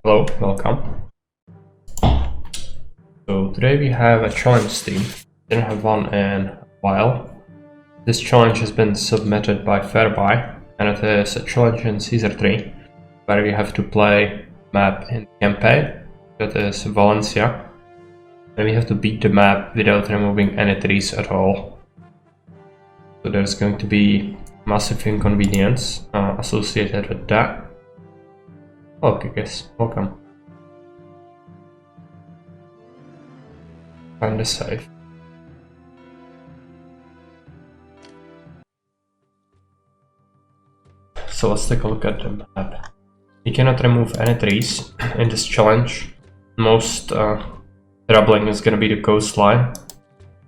Hello, welcome. So today we have a challenge team. Didn't have one in a while. This challenge has been submitted by Faribuy, and it is a challenge in Caesar 3, where we have to play map in campaign. That is Valencia, and we have to beat the map without removing any trees at all. So there's going to be massive inconvenience associated with that. Okay guys, welcome. Find a safe. So let's take a look at the map. We cannot remove any trees in this challenge. Most troubling is gonna be the coastline,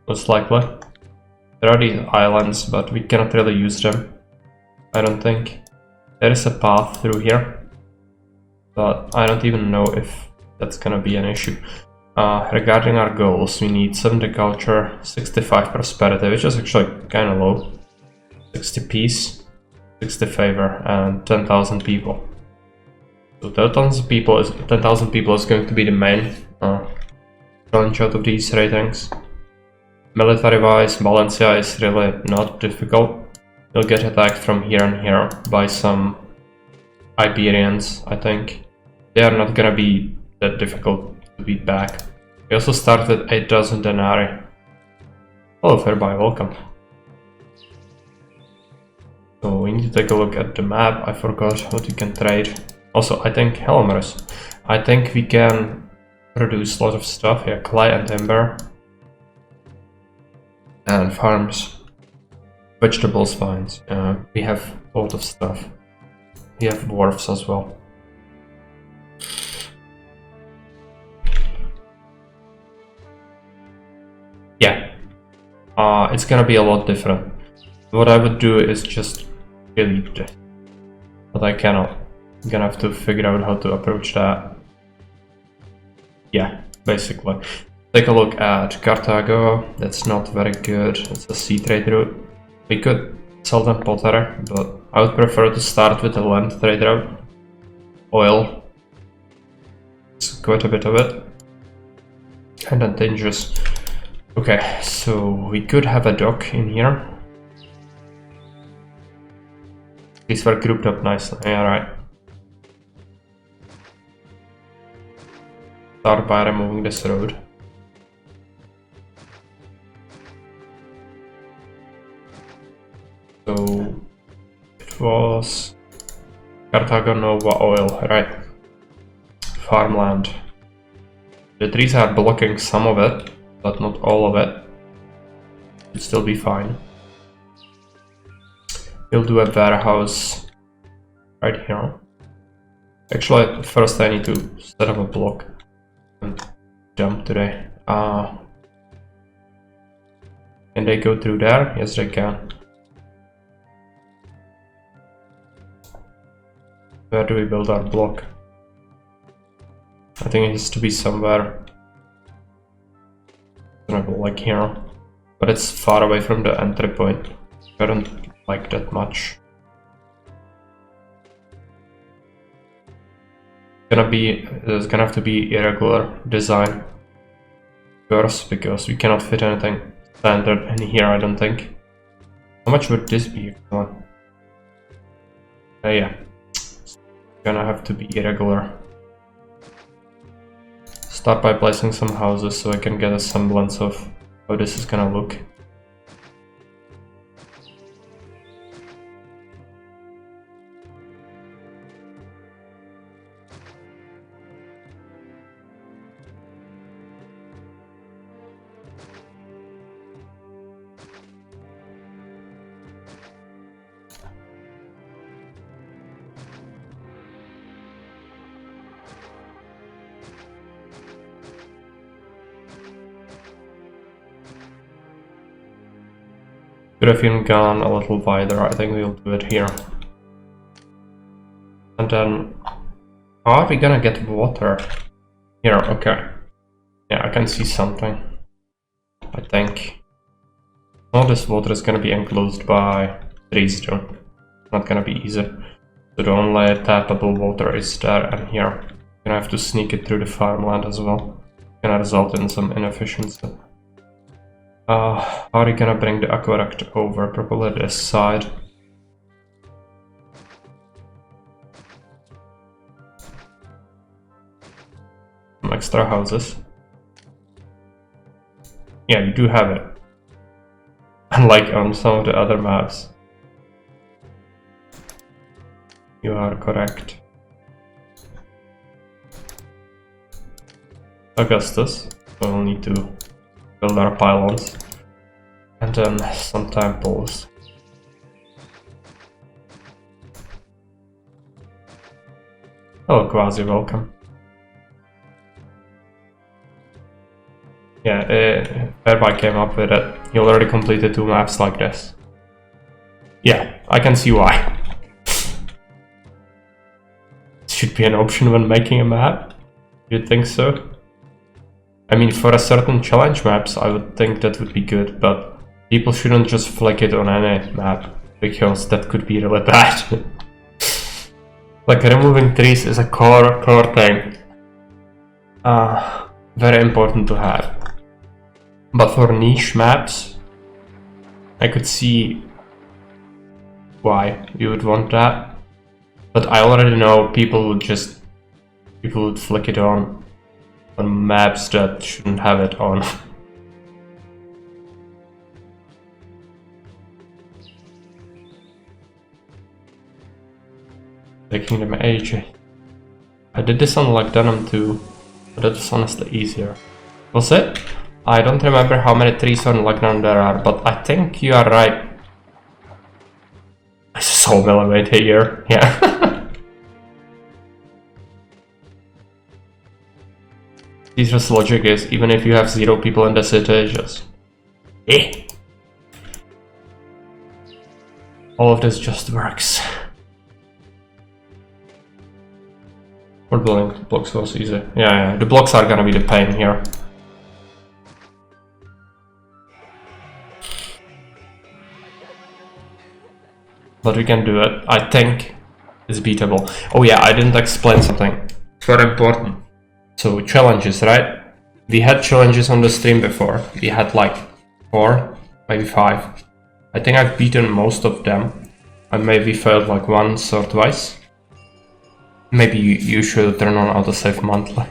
most likely. There are these islands, but we cannot really use them, I don't think. There is a path through here, but I don't even know if that's gonna be an issue. Regarding our goals, we need 70 culture, 65 prosperity, which is actually kind of low, 60 peace, 60 favor, and 10,000 people. So 10,000 people is going to be the main challenge out of these ratings. Military wise, Valencia is really not difficult. You'll get attacked from here and here by some Iberians, I think. They are not gonna be that difficult to beat back. We also start with 8,000 denarii. Hello Faribuy, welcome. So we need to take a look at the map. I forgot what you can trade. Also, I think, hello Maris. I think we can produce a lot of stuff here, clay and timber. And farms. Vegetables, vines. We have a lot of stuff. We have dwarfs as well. Yeah, it's gonna be a lot different. What I would do is just delete it, but I cannot. I'm gonna have to figure out how to approach that. Yeah, basically. Take a look at Carthago. That's not very good. It's a sea trade route. We could sell them pottery, but I would prefer to start with the land trade route. Oil. It's quite a bit of it. And then dangerous. Okay, so we could have a dock in here. These were grouped up nicely, yeah, right. Start by removing this road. So it was Carthago Nova oil, right? Farmland. The trees are blocking some of it, but not all of it. It'll still be fine. We'll do a warehouse right here. Actually, first I need to set up a block and jump today. Can they go through there? Yes, they can. Where do we build our block? I think it has to be somewhere like here, but it's far away from the entry point. I don't like that much. There's gonna have to be irregular design, of course, because we cannot fit anything standard in here, I don't think. How much would this be? Yeah, it's gonna have to be irregular. Start by placing some houses so I can get a semblance of how this is gonna look. Could have even gone a little wider. I think we'll do it here. And then, how are we gonna get water? Here, okay. Yeah, I can see something. I think. All this water is gonna be enclosed by trees though. Not gonna be easy. So the only tappable water is there and here. Gonna have to sneak it through the farmland as well. Gonna result in some inefficiency. How are you gonna bring the aqueduct over? Probably this side. Some extra houses. Yeah, you do have it. Unlike on some of the other maps. You are correct. Augustus. We'll need to build our pylons. And then some temples. Oh, quasi welcome. Yeah, Faribuy came up with it. You already completed 2 maps like this. Yeah, I can see why. It should be an option when making a map. You'd think so? I mean, for a certain challenge maps, I would think that would be good, but people shouldn't just flick it on any map, because that could be really bad. Like, removing trees is a core thing. Very important to have. But for niche maps, I could see why you would want that. But I already know people would flick it on maps that shouldn't have it on. Taking them age. I did this on Lockdown too, but that was honestly easier. Was it? I don't remember how many trees on Lockdown there are, but I think you are right. I saw millimeter here, yeah. Easiest logic is, even if you have 0 people in the city, just... All of this just works. For building blocks was easy. Yeah, the blocks are gonna be the pain here. But we can do it. I think it's beatable. Oh yeah, I didn't explain something. It's very important. So challenges, right? We had challenges on the stream before. We had like 4, maybe 5. I think I've beaten most of them. I maybe failed like once or twice. Maybe you should turn on autosave monthly.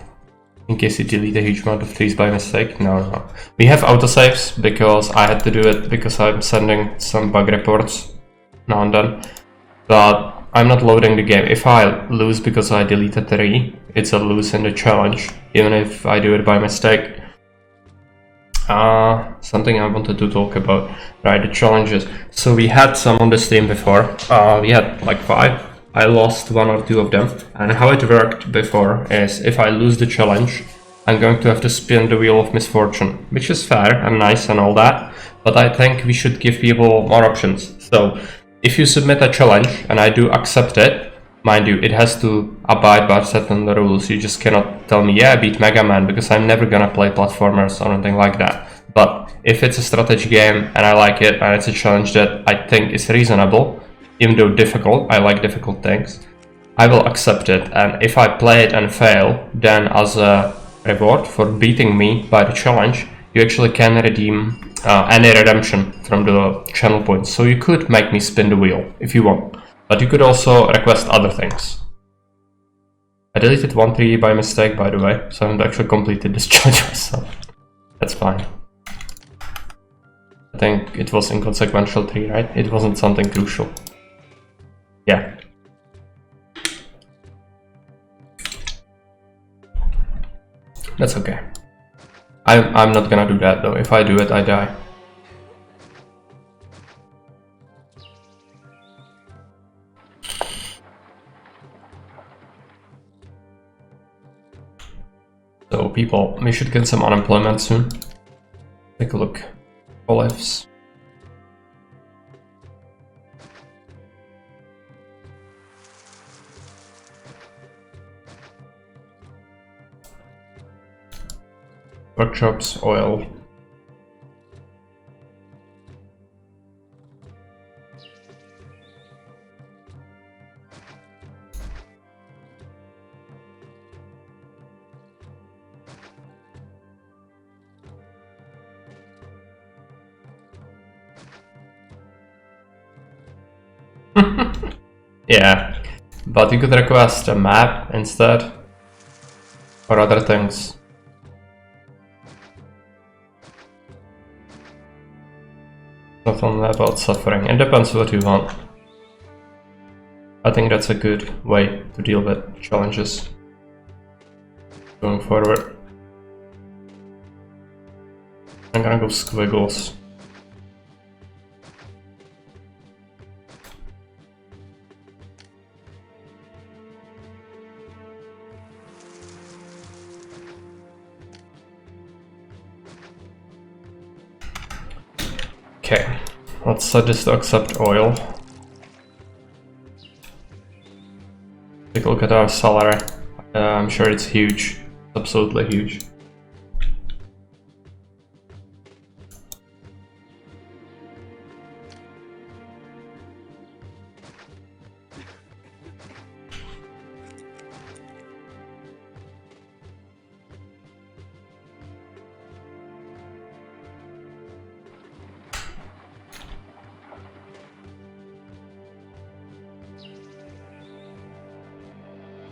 In case you delete a huge amount of trees by mistake. No. We have autosaves because I had to do it because I'm sending some bug reports now and then. But I'm not loading the game. If I lose because I deleted 3, it's a lose in the challenge, even if I do it by mistake. Something I wanted to talk about, right, the challenges. So we had some on the stream before. We had like 5. I lost 1 or 2 of them. And how it worked before is, if I lose the challenge, I'm going to have to spin the wheel of misfortune, which is fair and nice and all that, but I think we should give people more options. So if you submit a challenge and I do accept it, mind you, it has to abide by certain rules. You just cannot tell me, yeah, beat Mega Man, because I'm never gonna play platformers or anything like that. But if it's a strategy game and I like it and it's a challenge that I think is reasonable, even though difficult, I like difficult things, I will accept it. And if I play it and fail, then as a reward for beating me by the challenge, you actually can redeem any redemption from the channel points. So you could make me spin the wheel if you want, but you could also request other things. I deleted 1 tree by mistake, by the way, so I haven't actually completed this challenge myself. That's fine. I think it was inconsequential tree, right? It wasn't something crucial. Yeah. That's okay. I'm not gonna do that though. If I do it, I die. So people, we should get some unemployment soon. Take a look. Olives. Workshops, oil. Yeah, but you could request a map instead, or other things. Not only about suffering, it depends what you want. I think that's a good way to deal with challenges going forward. I'm gonna go squiggles. Okay, let's set this to accept oil. Take a look at our salary. I'm sure it's huge, absolutely huge.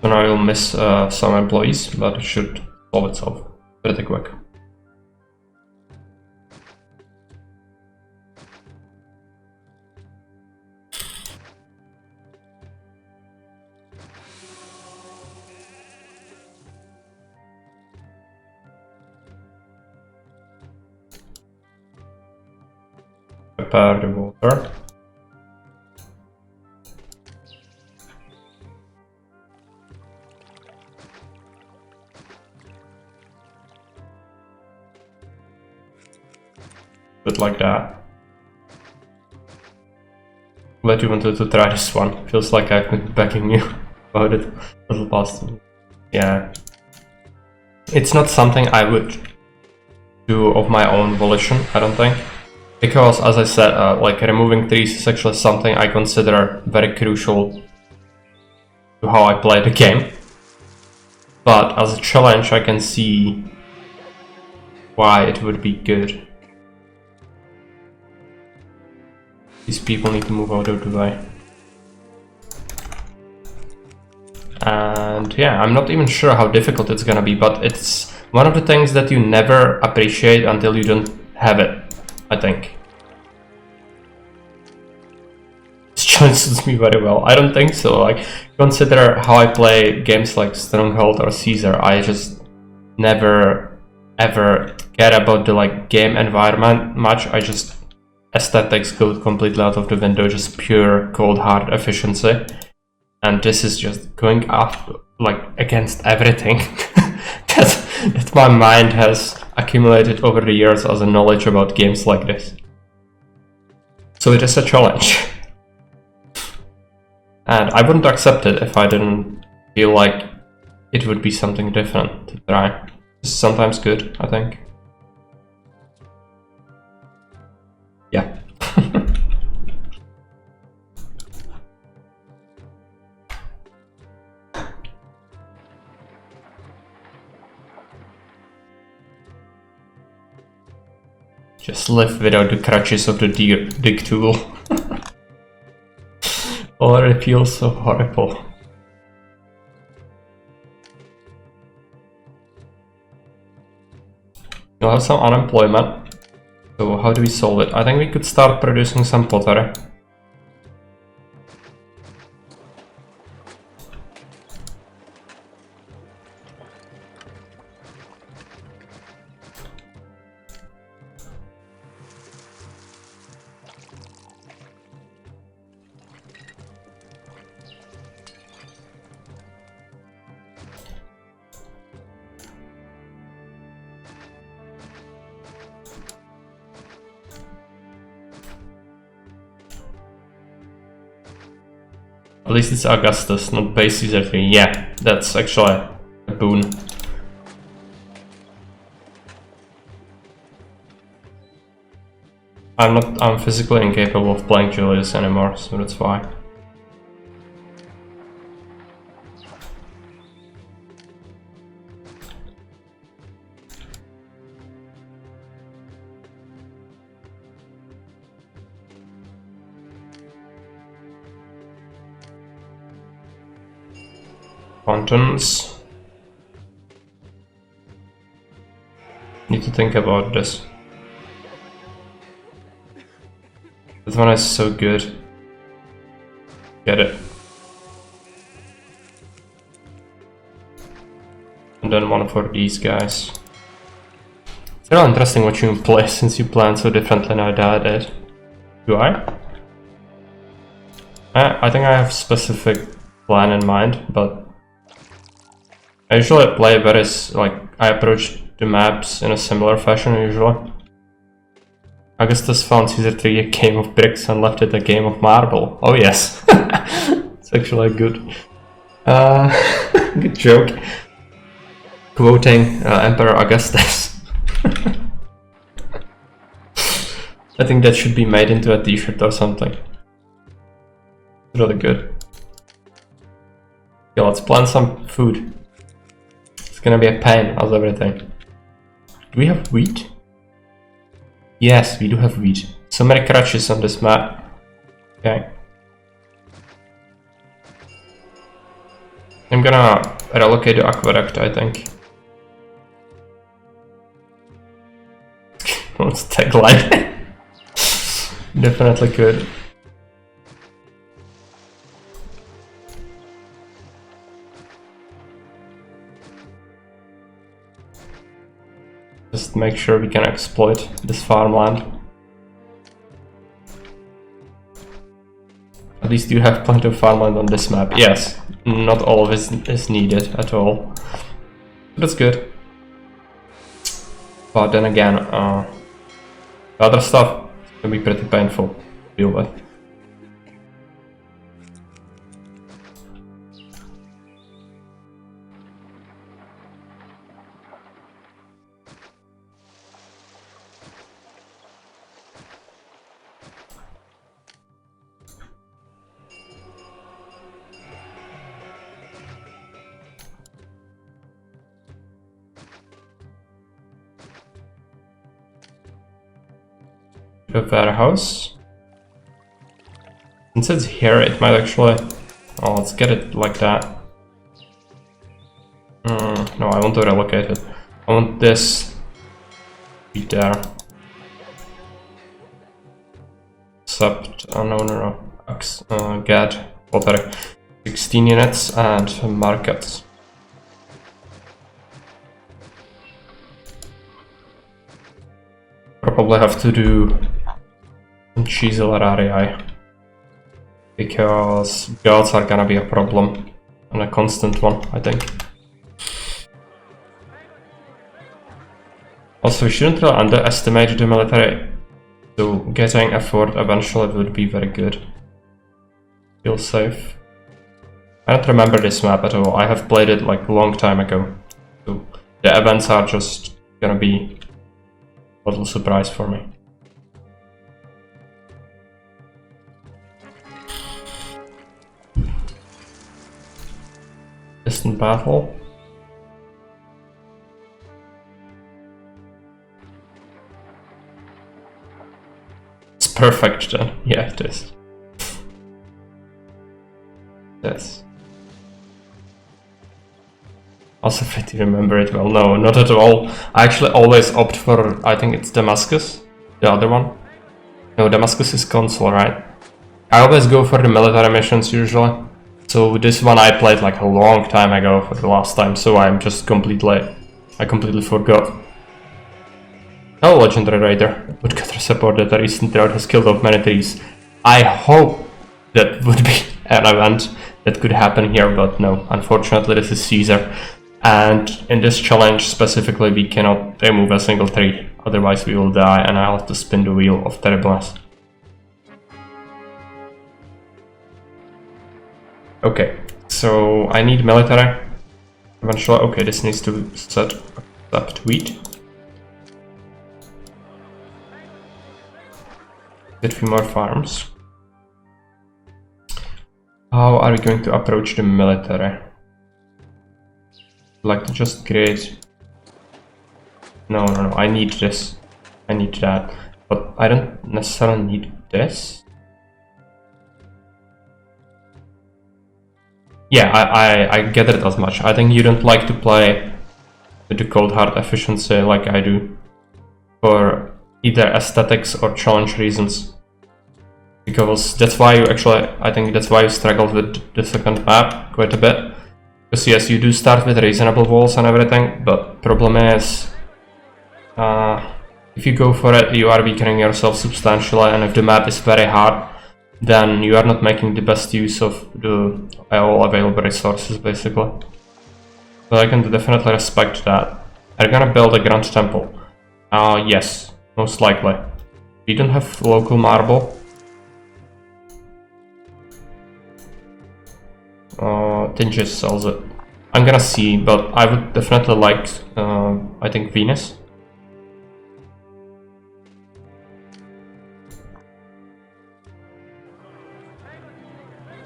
So now you'll miss some employees, but it should solve itself pretty quick. Prepare the water. Bit like that. Glad you wanted to try this one. Feels like I've been begging you about it for the past. Yeah. It's not something I would do of my own volition, I don't think. Because, as I said, like removing trees is actually something I consider very crucial to how I play the game. But as a challenge, I can see why it would be good. These people need to move out of the way. And yeah, I'm not even sure how difficult it's gonna be, but it's one of the things that you never appreciate until you don't have it, I think. This challenge suits me very well. I don't think so. Like, consider how I play games like Stronghold or Caesar. I just never ever care about the like game environment much. I just aesthetics go completely out of the window, just pure cold hard efficiency. And this is just going up like against everything that my mind has accumulated over the years as a knowledge about games like this. So it is a challenge. And I wouldn't accept it if I didn't feel like it would be something different to try. It's sometimes good, I think. Yeah. Just live without the crutches of the dig tool. Already feels so horrible. You'll have some unemployment. So how do we solve it? I think we could start producing some pottery. At least it's Augustus, not base Caesar 3. Yeah, that's actually a boon. I'm physically incapable of playing Julius anymore, so that's why. Fountains. Need to think about this. This one is so good. Get it. And then one for these guys. It's really interesting watching you play since you plan so differently now that I did. Do I? I think I have a specific plan in mind, but I usually play very like I approach the maps in a similar fashion usually. Augustus found Caesar 3 a game of bricks and left it a game of marble. Oh yes, it's actually good. Good joke. Quoting Emperor Augustus. I think that should be made into a t-shirt or something. Really good. Okay, let's plan some food. It's gonna be a pain as everything. Do we have wheat? Yes, we do have wheat. So many crutches on this map. Okay. I'm gonna relocate the aqueduct, I think. What's tagline? Definitely could. Just make sure we can exploit this farmland. At least you have plenty of farmland on this map. Yes, not all of it is needed at all. That's good. But then again, the other stuff can be pretty painful to deal with. A warehouse. Since it's here, it might actually... Oh, let's get it like that. No, I want to relocate it. I want this to be there. Except... Oh, no. Get water. 16 units and markets. Probably have to do chisel area because gods are gonna be a problem and a constant one, I think. Also, we shouldn't really underestimate the military, so getting a fort eventually would be very good. Feel safe. I don't remember this map at all. I have played it like a long time ago, so the events are just gonna be a little surprise for me. Distant battle. It's perfect then. Yeah, it is. Yes. Also, if I remember it well, no, not at all. I actually always opt for, I think it's Damascus, the other one. No, Damascus is console, right? I always go for the military missions usually. So this one I played like a long time ago for the last time, so I'm just I completely forgot. Oh, legendary raider. Woodcutter support that a recent drought has killed off many trees. I hope that would be an event that could happen here, but no, unfortunately this is Caesar. And in this challenge specifically we cannot remove a single tree, otherwise we will die and I'll have to spin the wheel of terribleness. Okay, so I need military. Eventually, okay, this needs to set up to wheat. Get a few more farms. How are we going to approach the military? Like to just create... No, I need this. I need that. But I don't necessarily need this. Yeah, I get it as much. I think you don't like to play with the cold hard efficiency like I do, for either aesthetics or challenge reasons. Because that's why you actually, I think that's why you struggled with the second map quite a bit. Because yes, you do start with reasonable walls and everything, but problem is, if you go for it, you are weakening yourself substantially, and if the map is very hard, then you are not making the best use of all available resources, basically. But I can definitely respect that. Are gonna build a Grand Temple? Yes, most likely. We don't have local marble. Tinges sells it. I'm gonna see, but I would definitely like, I think, Venus.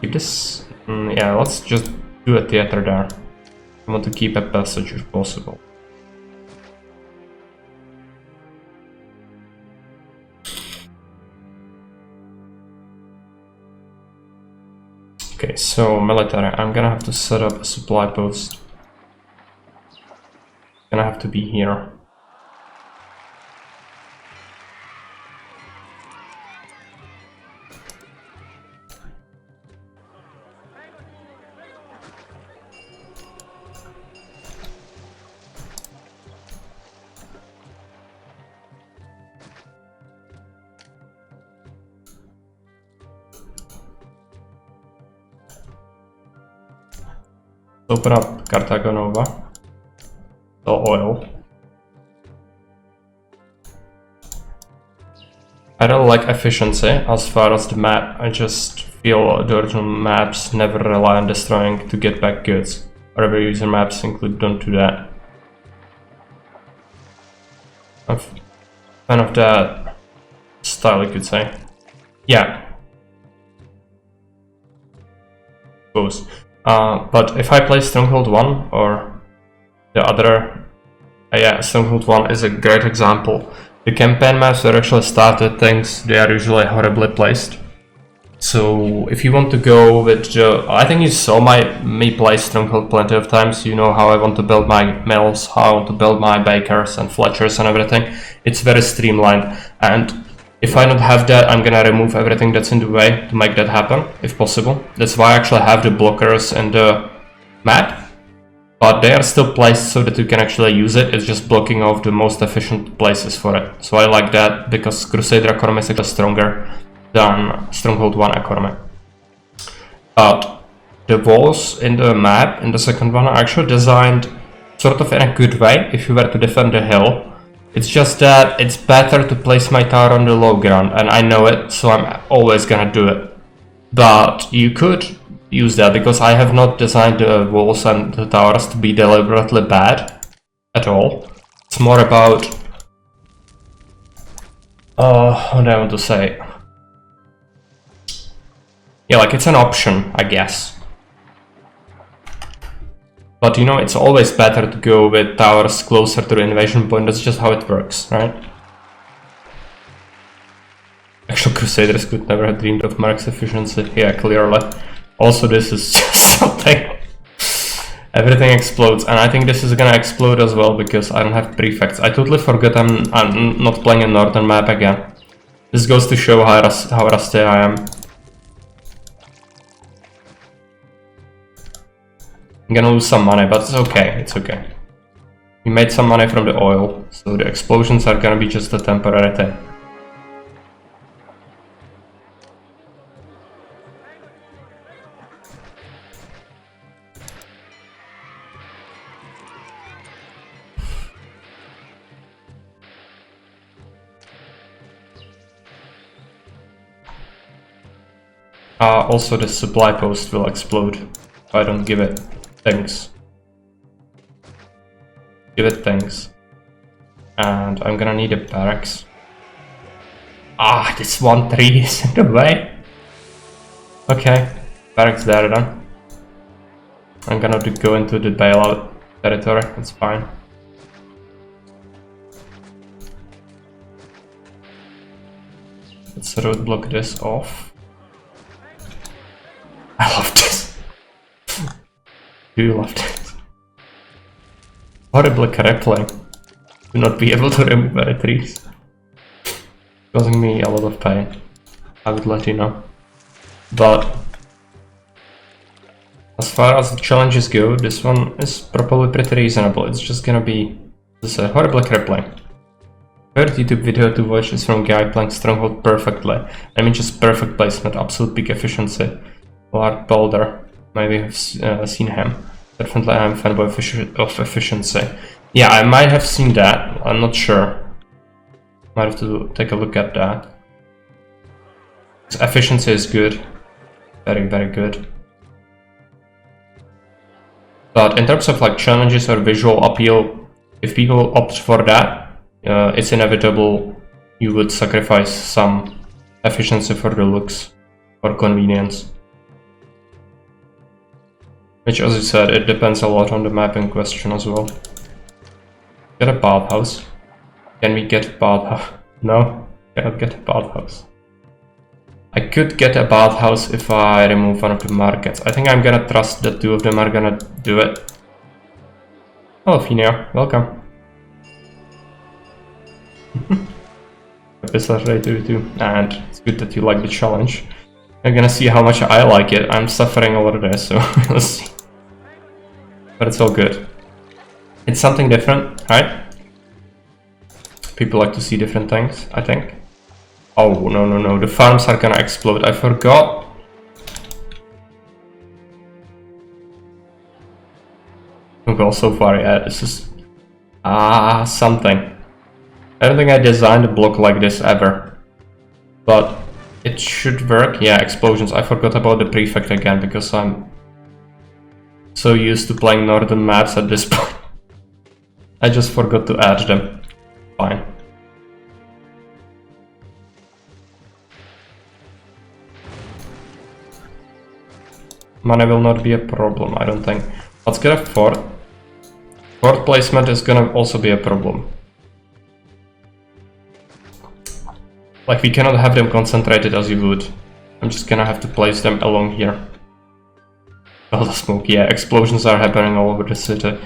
Keep this. Yeah, let's just do a theater there. I want to keep a passage if possible. Okay, so military. I'm gonna have to set up a supply post. Gonna have to be here. Open up Carthago Nova. Sell oil. I don't like efficiency as far as the map. I just feel the original maps never rely on destroying to get back goods. Whatever user maps include don't do that. I'm a fan of that style, you could say. Yeah. Suppose. But if I play Stronghold 1 or the other, yeah, Stronghold 1 is a great example. The campaign maps are actually started things, they are usually horribly placed. So if you want to go with I think you saw me play Stronghold plenty of times, you know how I want to build my mills, how I want to build my bakers and fletchers and everything. It's very streamlined, and if I don't have that, I'm gonna remove everything that's in the way to make that happen, if possible. That's why I actually have the blockers in the map, but they are still placed so that you can actually use it. It's just blocking off the most efficient places for it. So I like that, because Crusader economy is actually stronger than Stronghold 1 economy. But the walls in the map, in the second one, are actually designed sort of in a good way if you were to defend the hill. It's just that it's better to place my tower on the low ground, and I know it, so I'm always gonna do it. But you could use that, because I have not designed the walls and the towers to be deliberately bad at all. It's more about... what do I want to say? Yeah, like it's an option, I guess. But you know, it's always better to go with towers closer to the invasion point. That's just how it works, right? Actual Crusaders could never have dreamed of Mark's efficiency. Yeah, clearly. Also, this is just something. Everything explodes, and I think this is gonna explode as well because I don't have prefects. I totally forgot I'm not playing a northern map again. This goes to show how rusty I am. I'm gonna lose some money, but it's okay, it's okay. We made some money from the oil, so the explosions are gonna be just a temporary thing. Also, the supply post will explode if I don't give it things. Give it things. And I'm gonna need a barracks. Ah, this one tree is in the way. Okay, barracks there then. I'm gonna go into the bailout territory, it's fine. Let's roadblock this off. I love this. Do you love this? Horrible crippling. To not be able to remove any trees. Causing me a lot of pain. I would let you know. But as far as the challenges go, this one is probably pretty reasonable. It's just gonna be this horrible crippling. Third YouTube video to watch is from guy playing Stronghold perfectly. I mean just perfect placement, absolute peak efficiency. Lord Boulder, maybe have seen him. Definitely I'm a fanboy of efficiency. Yeah, I might have seen that, I'm not sure. Might have to take a look at that. Efficiency is good. Very, very good. But in terms of like challenges or visual appeal, if people opt for that, it's inevitable you would sacrifice some efficiency for the looks or convenience. Which, as you said, it depends a lot on the map in question as well. Get a bathhouse. Can we get a bathhouse? No, cannot get a bathhouse. I could get a bathhouse if I remove one of the markets. I think I'm gonna trust that two of them are gonna do it. Hello, Fina. Welcome. And it's good that you like the challenge. You're gonna see how much I like it. I'm suffering a lot of this, so we'll see. But it's all good. It's something different, right? People like to see different things, I think. Oh, no, the farms are gonna explode. I forgot. Well, so far, yeah, this is something. I don't think I designed a block like this ever, but it should work. Yeah, explosions. I forgot about the prefect again because I'm so used to playing northern maps at this point. I just forgot to add them. Fine. Money will not be a problem, I don't think. Let's get a fort. Fort placement is gonna also be a problem. Like, we cannot have them concentrated as you would. I'm just gonna have to place them along here. Well, the smoke, yeah, explosions are happening all over the city.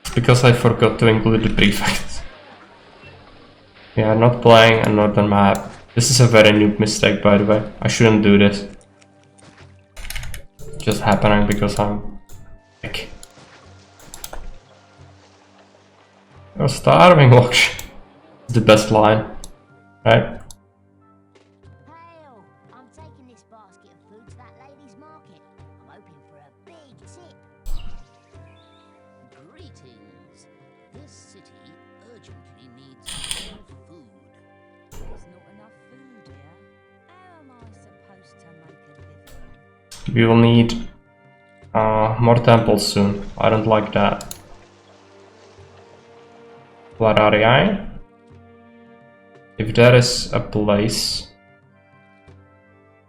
It's because I forgot to include the prefects. Yeah, not playing a northern map. This is a very noob mistake, by the way. I shouldn't do this. Just happening because I'm sick. You're starving, Loksh. It's the best line, right? I'm taking this basket of food to that lady's market. I'm hoping for a big tip. Greetings. This city urgently needs more food. There's not enough food here. How am I supposed to make a living? We will need more temples soon. I don't like that. Larariai? If there is a place...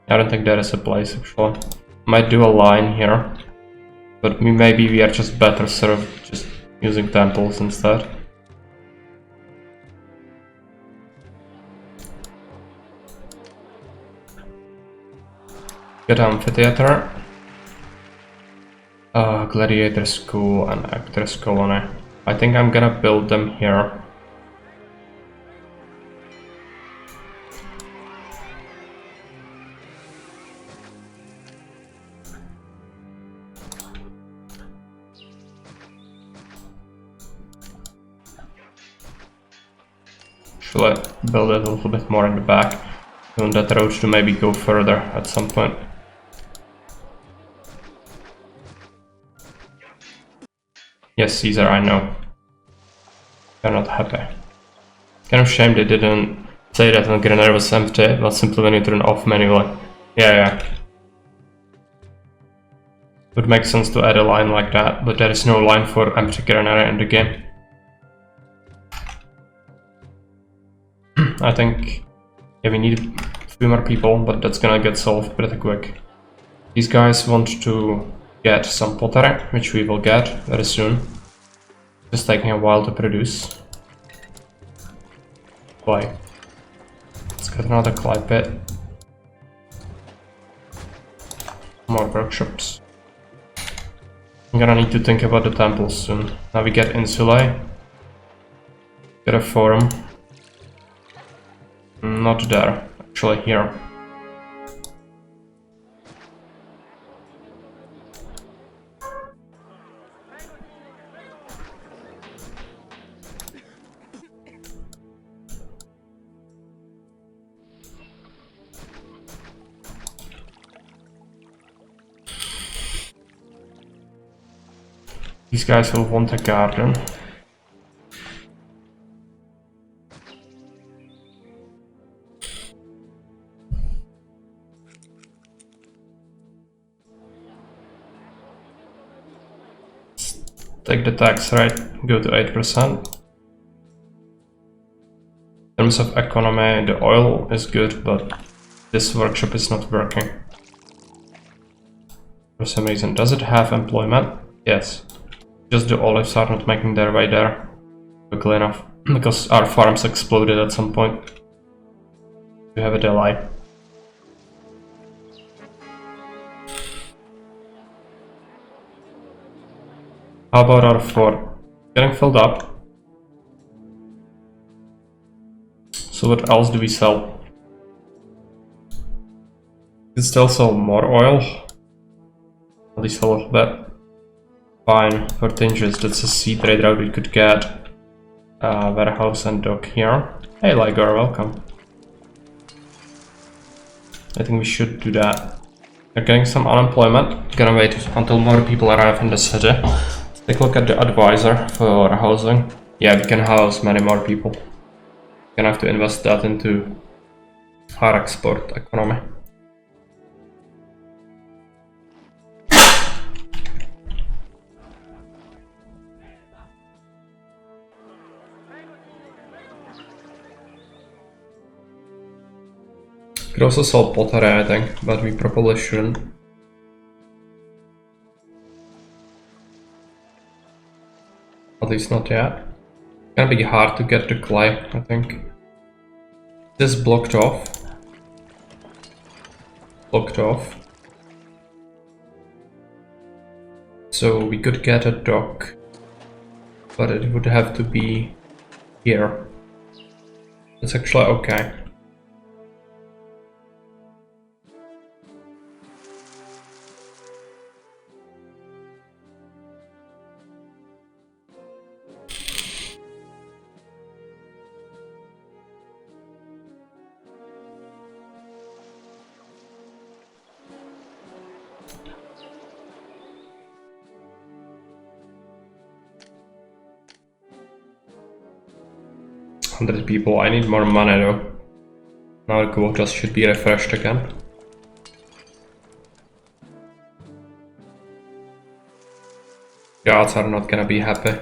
I don't think there is a place actually. Might do a line here. But maybe we are just better served just using temples instead. Get amphitheater. Gladiator school and actors colony. I think I'm gonna build them here. Should I build it a little bit more in the back? I want that road to maybe go further at some point. Yes, Caesar, I know. You're not happy. Kind of shame they didn't say that when Grenadier was empty, but simply when you turn off manually. Yeah. Would make sense to add a line like that, but there is no line for empty Grenadier in the game. I think we need a few more people, but that's gonna get solved pretty quick. These guys want to get some pottery, which we will get very soon. Just taking a while to produce. Clay. Let's get another clay pit. More workshops. I'm gonna need to think about the temples soon. Now we get insulae. Get a forum. Not there, actually here. These guys will want a garden. Take the tax rate, go to 8%. In terms of economy, the oil is good, but this workshop is not working. For some reason. Does it have employment? Yes. Just the olives are not making their way there quickly enough, because our farms exploded at some point. We have a delay. How about our fort? Getting filled up. So what else do we sell? We still sell more oil. At least a little bit. Fine, for tinges, that's a sea trade route we could get. Warehouse and dock here. Hey Liger, welcome. I think we should do that. We're getting some unemployment. Gonna wait until more people arrive in the city. Take a look at the advisor for housing. Yeah, we can house many more people. Gonna have to invest that into our export economy. Could also sell pottery, I think, but we probably shouldn't. At least not yet. It's gonna be hard to get the clay, I think. This blocked off. Blocked off. So we could get a dock, but it would have to be here. That's actually okay. People, I need more money though. Now the quotas should be refreshed again. Guards are not gonna be happy,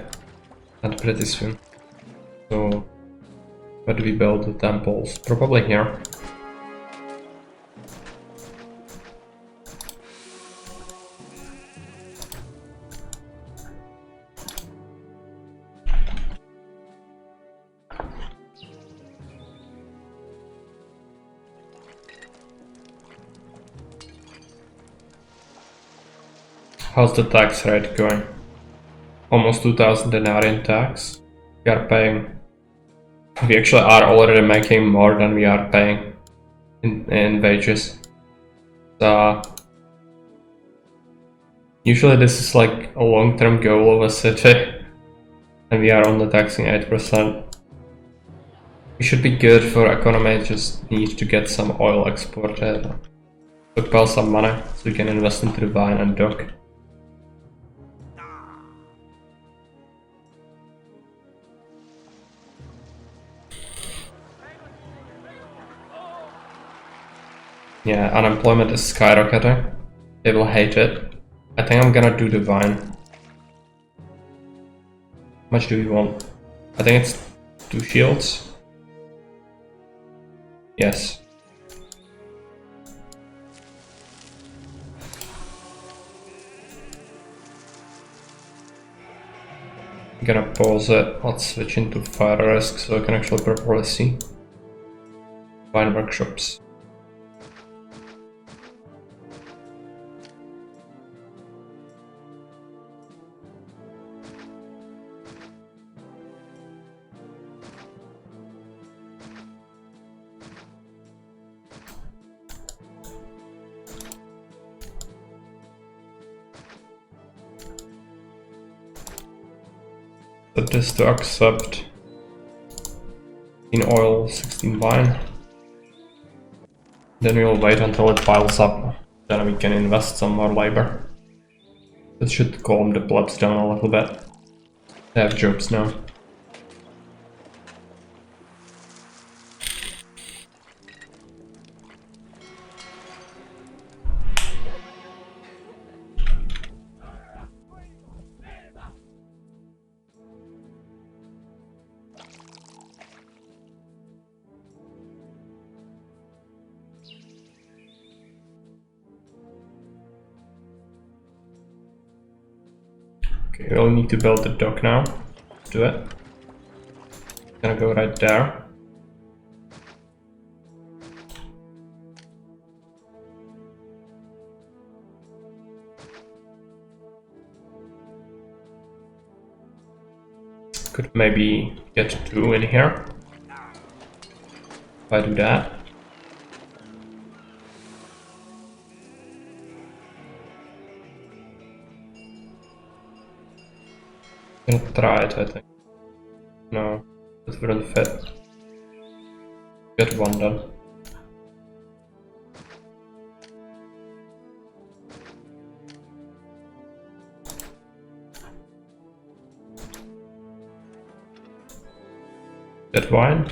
and pretty soon. So, where do we build the temples? Probably here. How's the tax rate going? Almost 2000 denarii in tax. We are paying. We actually are already making more than we are paying in wages. So, usually this is like a long-term goal of a city, and we are only taxing 8%. We should be good for economy, just need to get some oil exported. Stockpile some money so we can invest into the vine and dock. Yeah, unemployment is skyrocketing. They will hate it. I think I'm gonna do the vine. How much do we want? I think it's 2 shields. Yes. I'm gonna pause it. Let's switch into fire risk so I can actually properly see. Vine workshops. Set this to accept. 16 oil, 16 wine. Then we'll wait until it piles up. Then we can invest some more labor. That should calm the plebs down a little bit. They have jobs now. Okay, we'll need to build the dock now. Let's do it. Gonna go right there. Could maybe get 2 in here. If I do that. I'm gonna try it, I think. No, it wouldn't fit. Get 1 done. Get wine.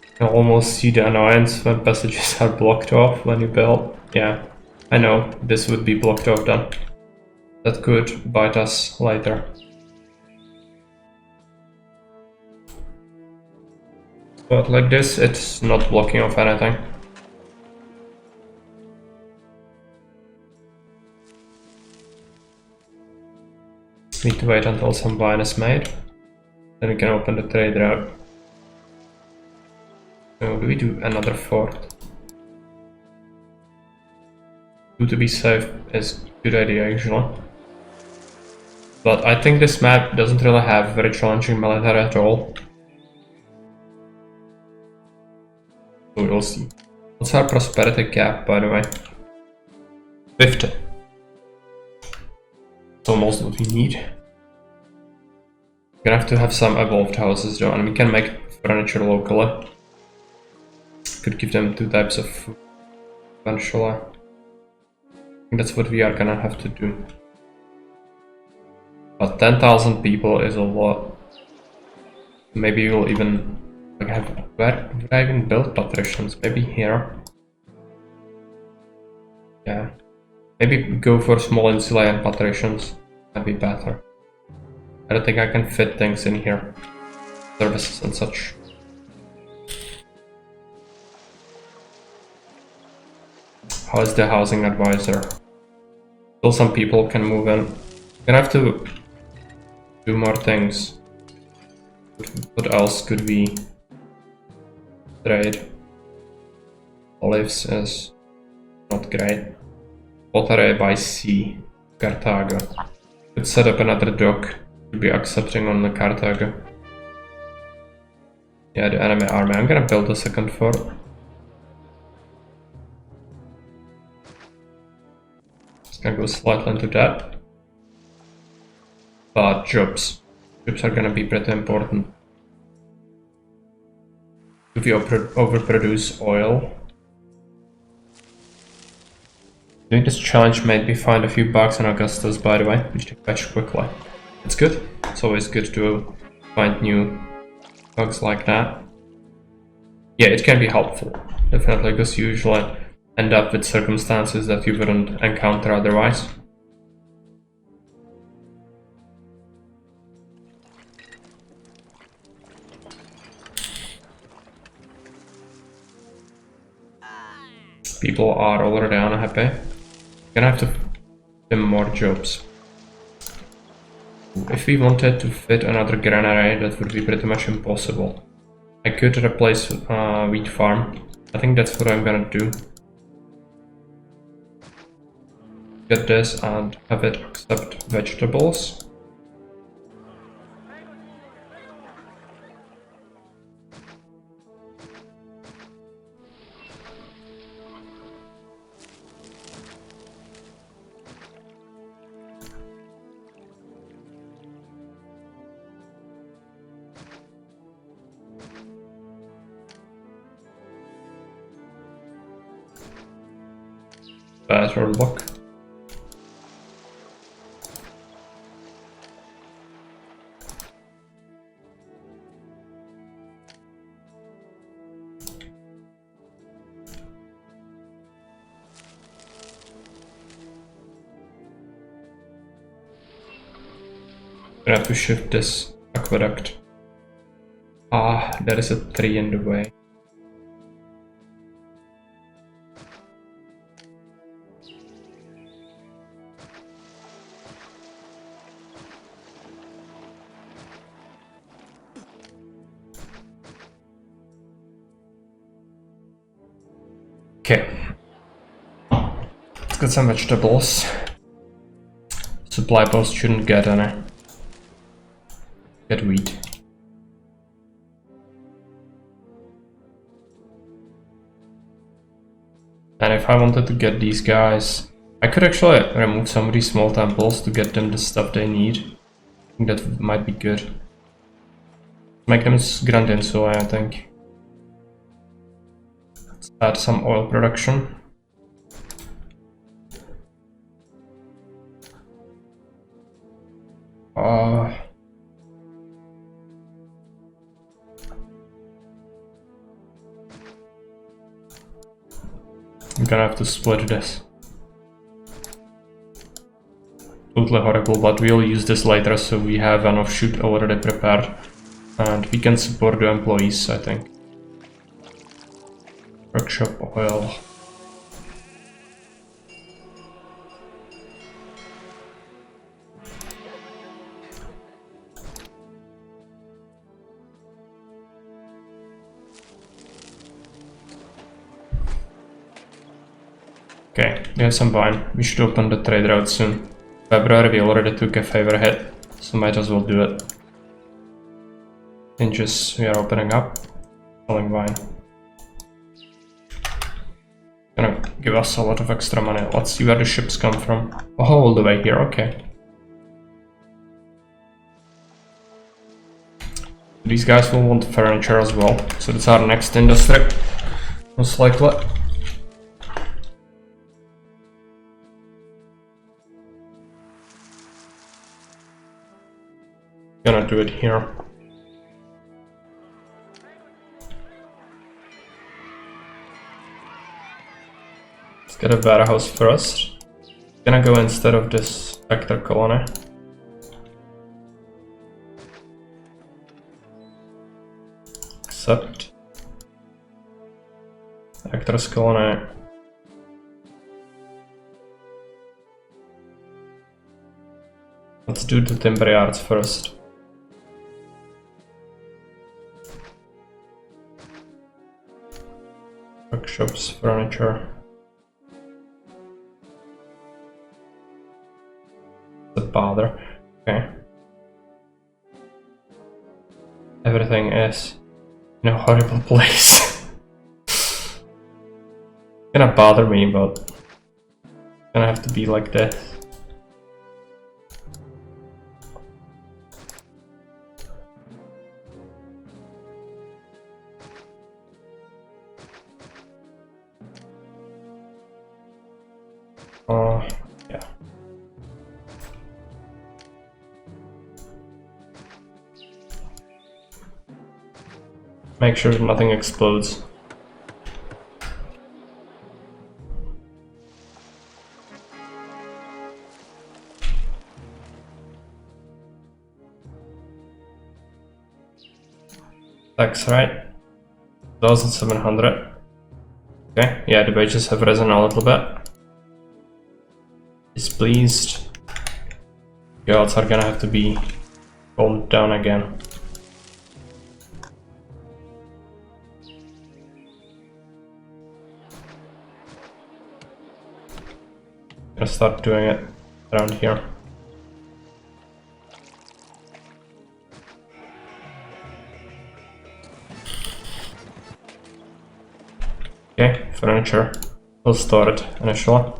You can almost see the annoyance when passages are blocked off when you build. Yeah, I know, this would be blocked off then. That could bite us later. But like this, it's not blocking off anything. Need to wait until some wine is made. Then we can open the trade route. So do we do another fort? 2 to be safe is a good idea actually. But I think this map doesn't really have very challenging military at all. So we'll see. What's our prosperity cap, by the way? 50. It's almost what we need. We're gonna have to have some evolved houses though, and we can make furniture locally. Could give them 2 types of food eventually. I think that's what we are gonna have to do. But 10,000 people is a lot. Maybe we'll even like have. Where would I even build patricians? Maybe here. Yeah. Maybe go for small insulated patricians. That'd be better. I don't think I can fit things in here. Services and such. How is the housing advisor? Still some people can move in. I'm gonna have to do more things. What else could we trade? Olives is not great. Pottery by sea. Carthago. Could set up another dock to be accepting on the Carthago. Yeah, the enemy army. I'm gonna build a second fort. Just gonna go slightly into that. But jobs. Jobs are gonna be pretty important. If we overproduce oil. Doing this challenge made me find a few bugs in Augustus, by the way, which to patch quickly. It's good. It's always good to find new bugs like that. Yeah, it can be helpful, definitely, because you usually end up with circumstances that you wouldn't encounter otherwise. People are already unhappy. Gonna have to give them more jobs. If we wanted to fit another granary, that would be pretty much impossible. I could replace wheat farm. I think that's what I'm gonna do. Get this and have it accept vegetables. better luck. I have to shift this aqueduct. Ah, there is a tree in the way. Okay. Let's get some vegetables. Supply post shouldn't get any. Get wheat. And if I wanted to get these guys, I could actually remove some of these small temples to get them the stuff they need. I think that might be good. Make them grand insular, I think. Let's add some oil production. I'm gonna have to split this. Totally horrible, but we'll use this later so we have an offshoot already prepared. And we can support the employees, I think. Workshop oil. Okay, we have some wine. We should open the trade route soon. February we already took a favor hit, so might as well do it. Inches we are opening up. Selling wine. Gonna give us a lot of extra money. Let's see where the ships come from. Oh, all the way here, okay. These guys will want furniture as well, so that's our next industry. Most likely. Gonna do it here. Let's get a warehouse first. Gonna go instead of this vector colony. Accept. Vector's colony. Let's do the timber yards first. Workshops, furniture. The bother. Okay. Everything is in a horrible place. Gonna bother me, but gonna have to be like this. Yeah. Make sure nothing explodes. Tax, right? 1,700. Okay, yeah, the wages have risen a little bit. Displeased. Girls are gonna have to be calmed down again. Gonna start doing it around here. Okay, furniture. We'll store it initially.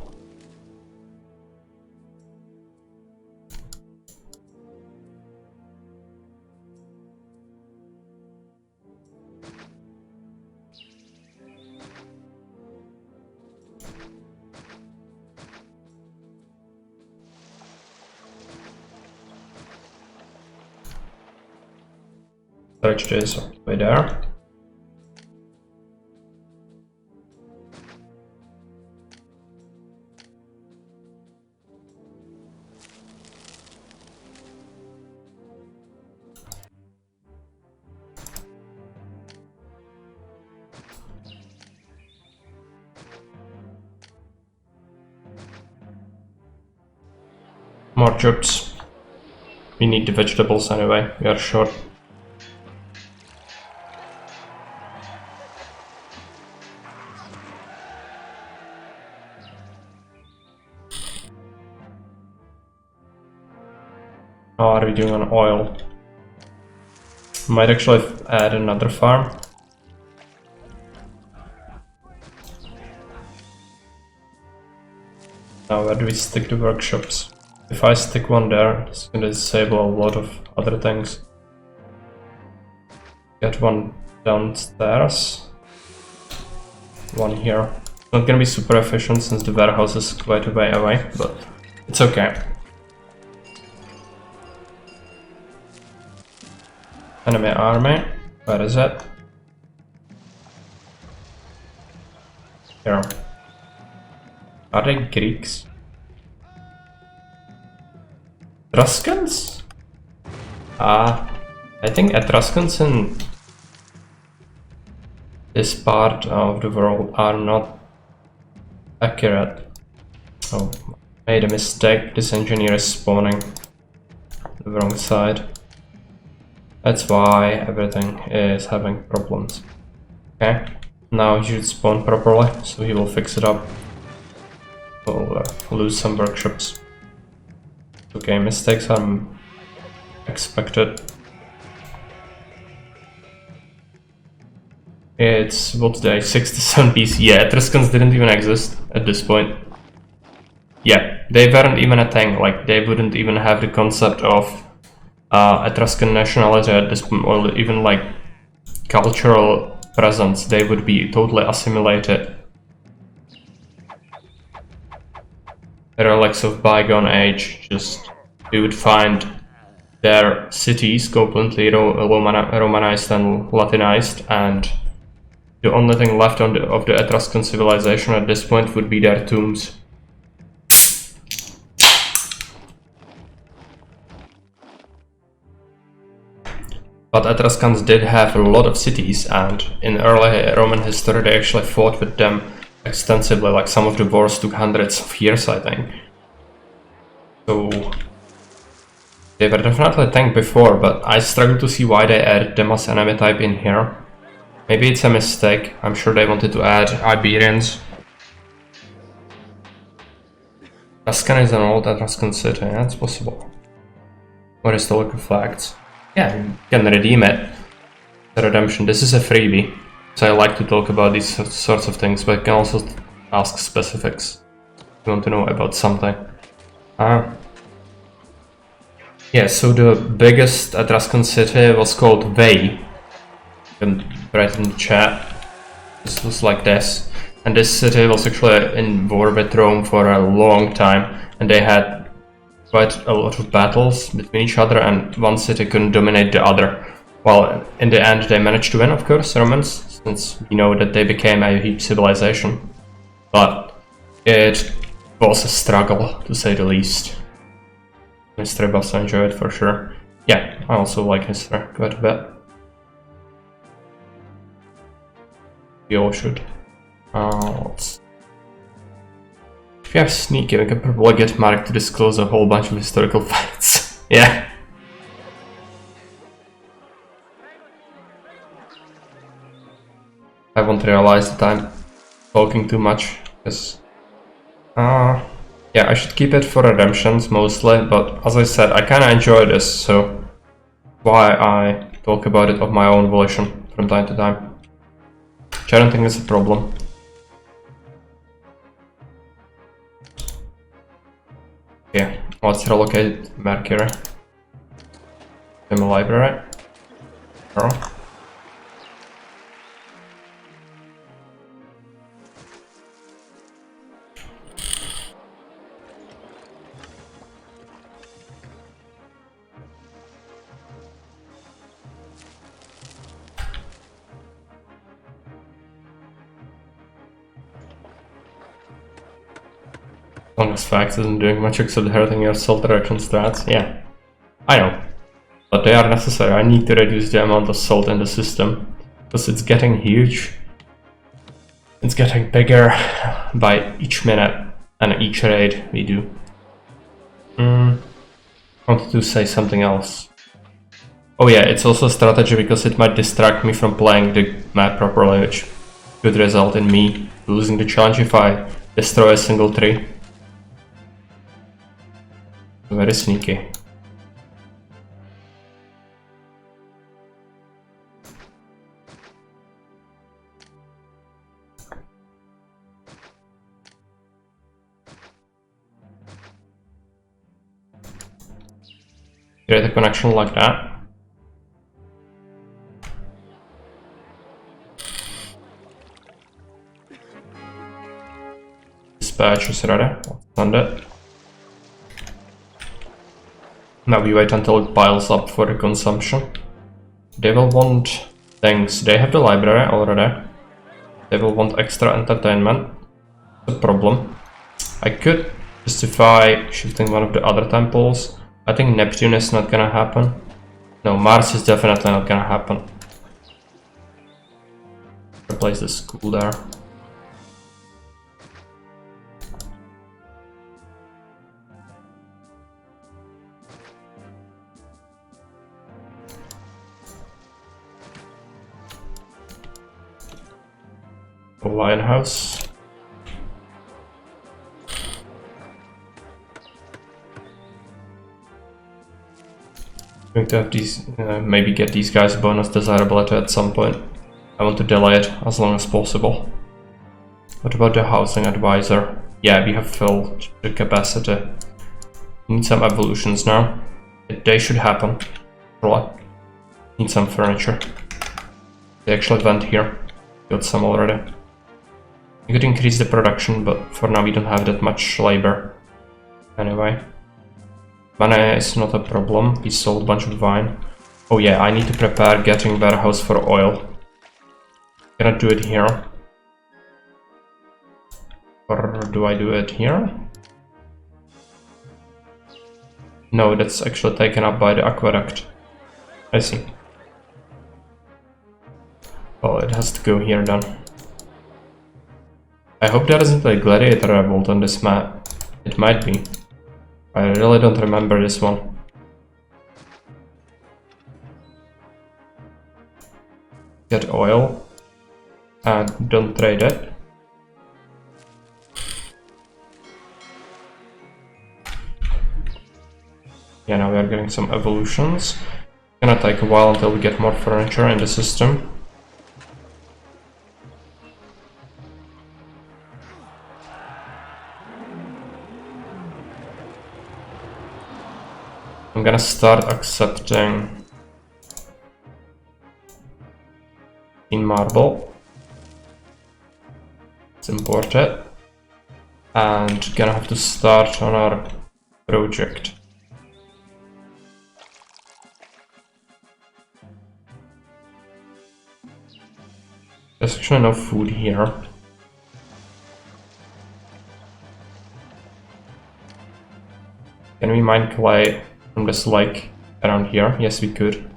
storage this all the way there. More troops. We need the vegetables anyway, we are short. How are we doing on oil? Might actually add another farm. Now where do we stick the workshops? If I stick one there, it's gonna disable a lot of other things. Get one downstairs. One here. Not gonna be super efficient since the warehouse is quite a way away, but it's okay. Enemy army. Where is it? Here. Are they Greeks? Etruscans? I think Etruscans in this part of the world are not accurate. Oh, made a mistake. This engineer is spawning the wrong side. That's why everything is having problems. Okay, now he should spawn properly, so he will fix it up. We'll lose some workshops. Okay, mistakes are expected. It's what day? 67 BC. Yeah, Etruscans didn't even exist at this point. Yeah, they weren't even a thing. Like, they wouldn't even have the concept of Etruscan nationality at this point, or even like cultural presence. They would be totally assimilated. Relics of bygone age. Just you would find their cities completely Romanized and Latinized, and the only thing left of the Etruscan civilization at this point would be their tombs. But Etruscans did have a lot of cities, and in early Roman history they actually fought with them extensively. Like, some of the wars took hundreds of years, I think. So they were definitely a tank before, but I struggle to see why they added them as enemy type in here. Maybe it's a mistake. I'm sure they wanted to add Iberians. Tuscan is an old Etruscan city, yeah, it's possible. Or historical facts. Yeah, you can redeem it. The redemption. This is a freebie, so I like to talk about these sorts of things, but you can also ask specifics if you want to know about something. Yeah, so the biggest Etruscan city was called Veii. You can write in the chat. This looks like this. And this city was actually in war with Rome for a long time, and they had quite a lot of battles between each other, and one city couldn't dominate the other. Well, in the end they managed to win, of course, Romans, since we know that they became a huge civilization. But it was a struggle, to say the least. History buffs, I enjoy it for sure. Yeah, I also like history quite a bit. We all should. If you have sneaky, we can probably get Mark to disclose a whole bunch of historical facts. Yeah. I won't realize that I'm talking too much, because yeah, I should keep it for redemptions mostly, but as I said, I kinda enjoy this, so why I talk about it of my own volition from time to time. Which I don't think is a problem. Yeah, let's relocate Mercury in the library. Oh. long as Fax isn't doing much except hurting your salt reduction strats. Yeah, I know. But they are necessary. I need to reduce the amount of salt in the system. Because it's getting huge. It's getting bigger by each minute and each raid we do. I wanted to say something else. Oh yeah, it's also a strategy because it might distract me from playing the map properly, which could result in me losing the challenge if I destroy a single tree. Very sneaky. Create a connection like that. Dispatch is ready. Send it. Now we wait until it piles up for the consumption. They will want things. They have the library already. They will want extra entertainment. The problem. I could justify shifting one of the other temples. I think Neptune is not gonna happen. No, Mars is definitely not gonna happen. Replace the school there. Lion house. Going to have these, maybe get these guys bonus desirability at some point. I want to delay it as long as possible. What about the housing advisor? Yeah, we have filled the capacity. Need some evolutions now. They should happen. Need some furniture. They actually went here. Got some already. We could increase the production, but for now we don't have that much labor. Anyway. Money is not a problem. We sold a bunch of wine. Oh yeah, I need to prepare getting warehouse for oil. Can I do it here? Or do I do it here? No, that's actually taken up by the aqueduct. I see. Well, it has to go here then. I hope there isn't a gladiator revolt on this map. It might be. I really don't remember this one. Get oil. And don't trade it. Yeah, now we are getting some evolutions. It's gonna take a while until we get more furniture in the system. I'm gonna start accepting in marble. Let's import it. And gonna have to start on our project. There's actually no food here. Can we mine clay from this lake around here? Yes, we could.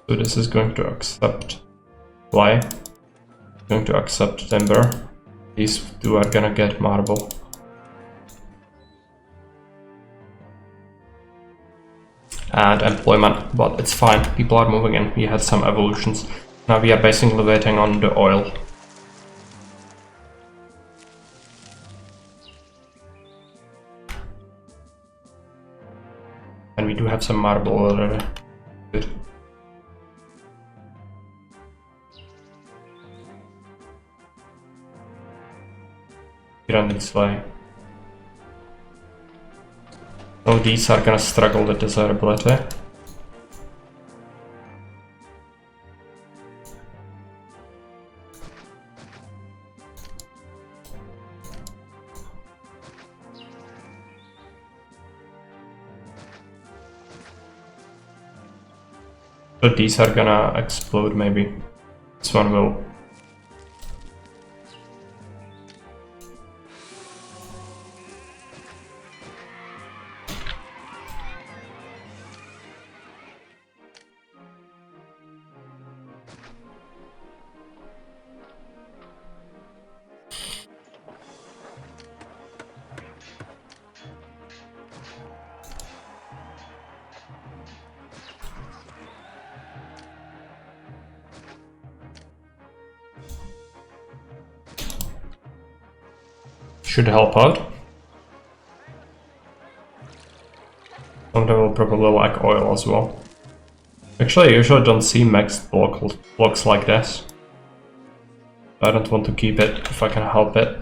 So this is going to accept clay, going to accept timber. These two are gonna get marble. And employment, but it's fine, people are moving in, we had some evolutions. Now we are basically waiting on the oil. And we do have some marble already. Good. Grinding Slay. So these are gonna struggle with desirability. So these are gonna explode maybe. This one will. Should help out. Some of them will probably like oil as well. Actually, I usually don't see maxed blocks like this. I don't want to keep it if I can help it.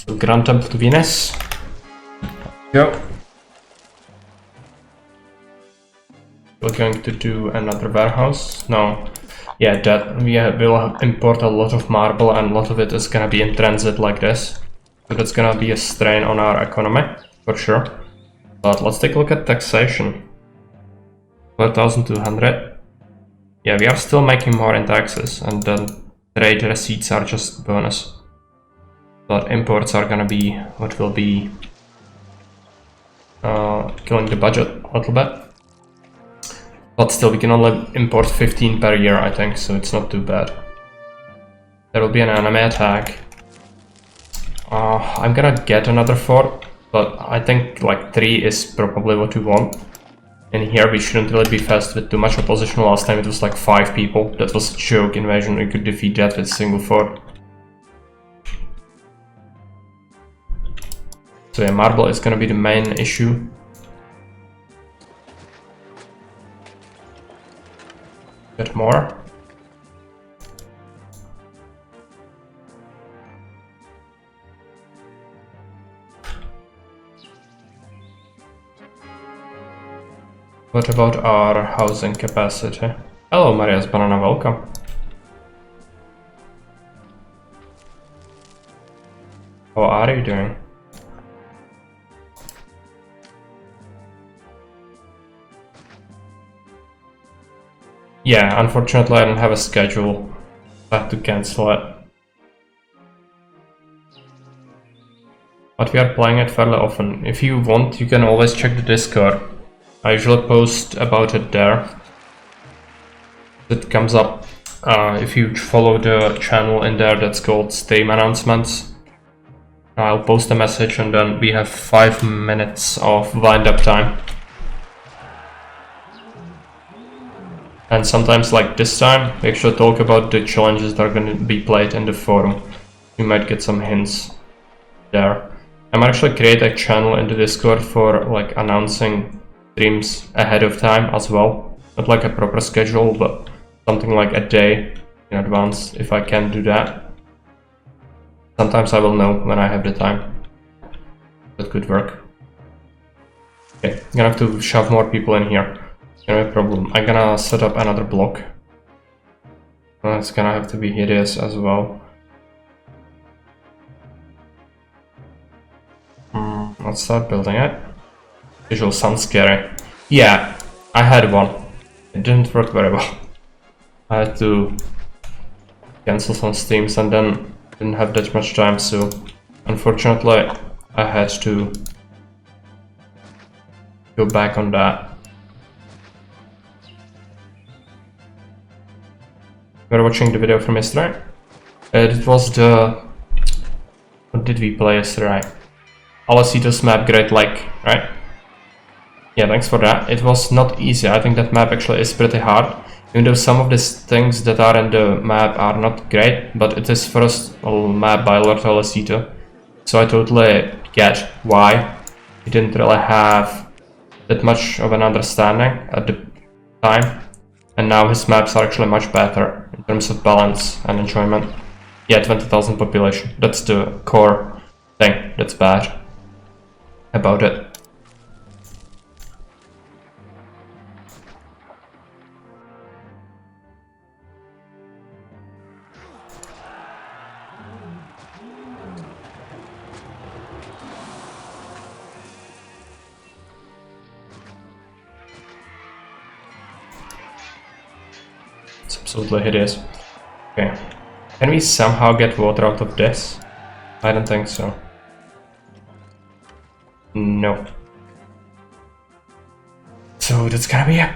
So Grand Temple to Venus. Go. We're going to do another warehouse. No. Yeah, that we will import a lot of marble and a lot of it is gonna be in transit like this. So that's gonna be a strain on our economy, for sure. But let's take a look at taxation. 4,200. Yeah, we are still making more in taxes and then trade receipts are just bonus. But imports are gonna be what will be killing the budget a little bit. But still, we can only import 15 per year, I think, so it's not too bad. There will be an enemy attack. I'm gonna get another fort, but I think like 3 is probably what we want. In here we shouldn't really be fast with too much opposition. Last time it was like 5 people. That was a joke invasion, we could defeat that with a single fort. So yeah, marble is gonna be the main issue. Get more. What about our housing capacity? Hello, Maria's Banana, welcome. How are you doing? Yeah, unfortunately I don't have a schedule. I have to cancel it. But we are playing it fairly often. If you want, you can always check the Discord. I usually post about it there. It comes up if you follow the channel in there that's called Stream Announcements. I'll post a message and then we have 5 minutes of wind-up time. And sometimes, like this time, we actually talk about the challenges that are going to be played in the forum. You might get some hints there. I might actually create a channel in the Discord for like announcing streams ahead of time as well. Not like a proper schedule, but something like a day in advance if I can do that. Sometimes I will know when I have the time. That could work. Okay, I'm gonna have to shove more people in here. No problem. I'm gonna set up another block. It's gonna have to be hideous as well. Let's start building it. Visual sounds scary. Yeah, I had one. It didn't work very well. I had to cancel some streams and then didn't have that much time, so unfortunately I had to go back on that. We're watching the video from yesterday. It was the What did we play yesterday? Alacito's map, Great Lake, right? Yeah, thanks for that. It was not easy. I think that map actually is pretty hard. Even though some of these things that are in the map are not great, but it is first map by Lord Alacito. So I totally get why he didn't really have that much of an understanding at the time. And now his maps are actually much better in terms of balance and enjoyment. Yeah, 20,000 population. That's the core thing that's bad about it. It's absolutely hideous. Okay. Can we somehow get water out of this? I don't think so. No. So that's gonna be a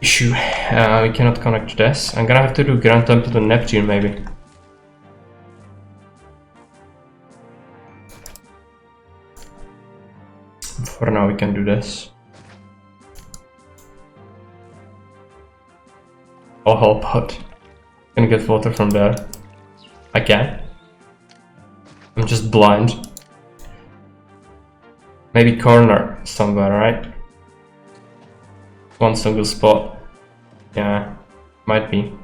issue. We cannot connect this. I'm gonna have to do Grand Temple to Neptune maybe. For now we can do this. I'll help out. Can get water from there. I can. I'm just blind. Maybe corner somewhere, right? One single spot. Yeah, might be.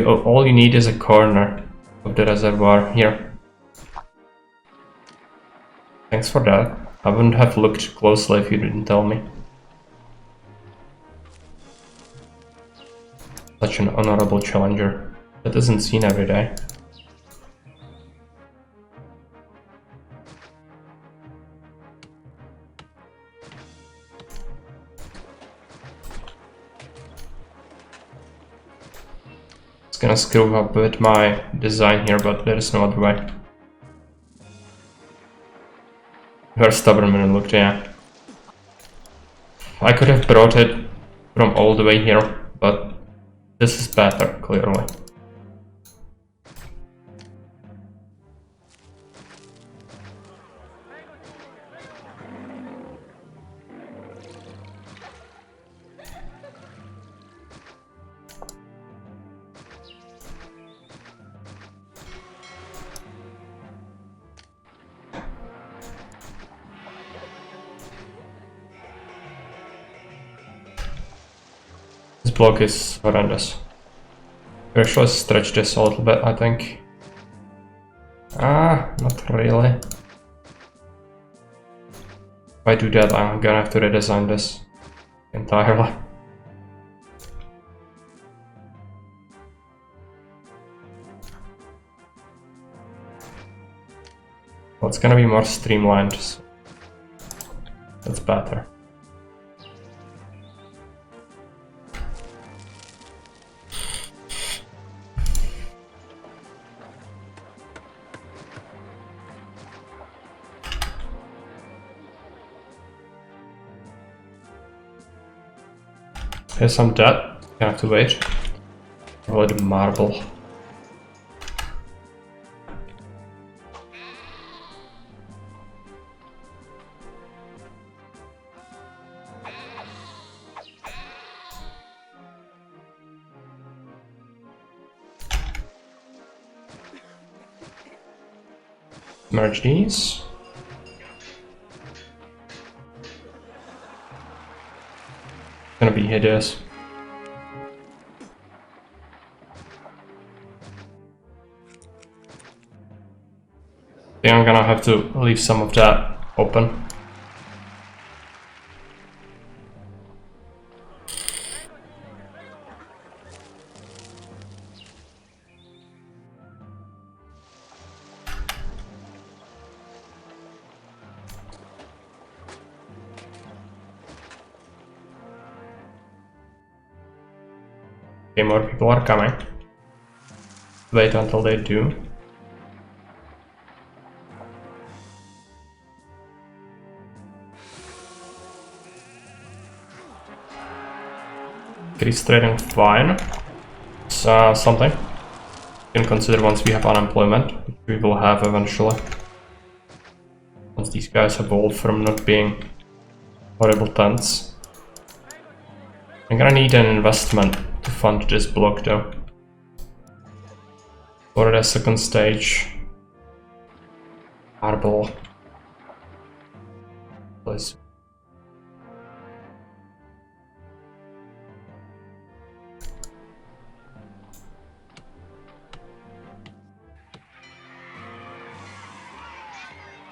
All you need is a corner of the reservoir here. Thanks for that. I wouldn't have looked closely if you didn't tell me. Such an honorable challenger. That isn't seen every day. It's gonna screw up with my design here, but there is no other way. Very stubborn when it looked, yeah. I could have brought it from all the way here, but this is better, clearly. This block is horrendous. We actually stretch this a little bit, I think. Not really. If I do that, I'm gonna have to redesign this entirely. Well, it's gonna be more streamlined. So that's better. Here's some debt. Gonna have to wait. Oh, the marble. Merge these. Gonna be hideous. I think I'm gonna have to leave some of that open. Okay, more people are coming. Wait until they do. Greece trading fine. It's something you can consider once we have unemployment, which we will have eventually. Once these guys evolve from not being horrible tents. I'm gonna need an investment to fund this block though. For the second stage. Marble. Please.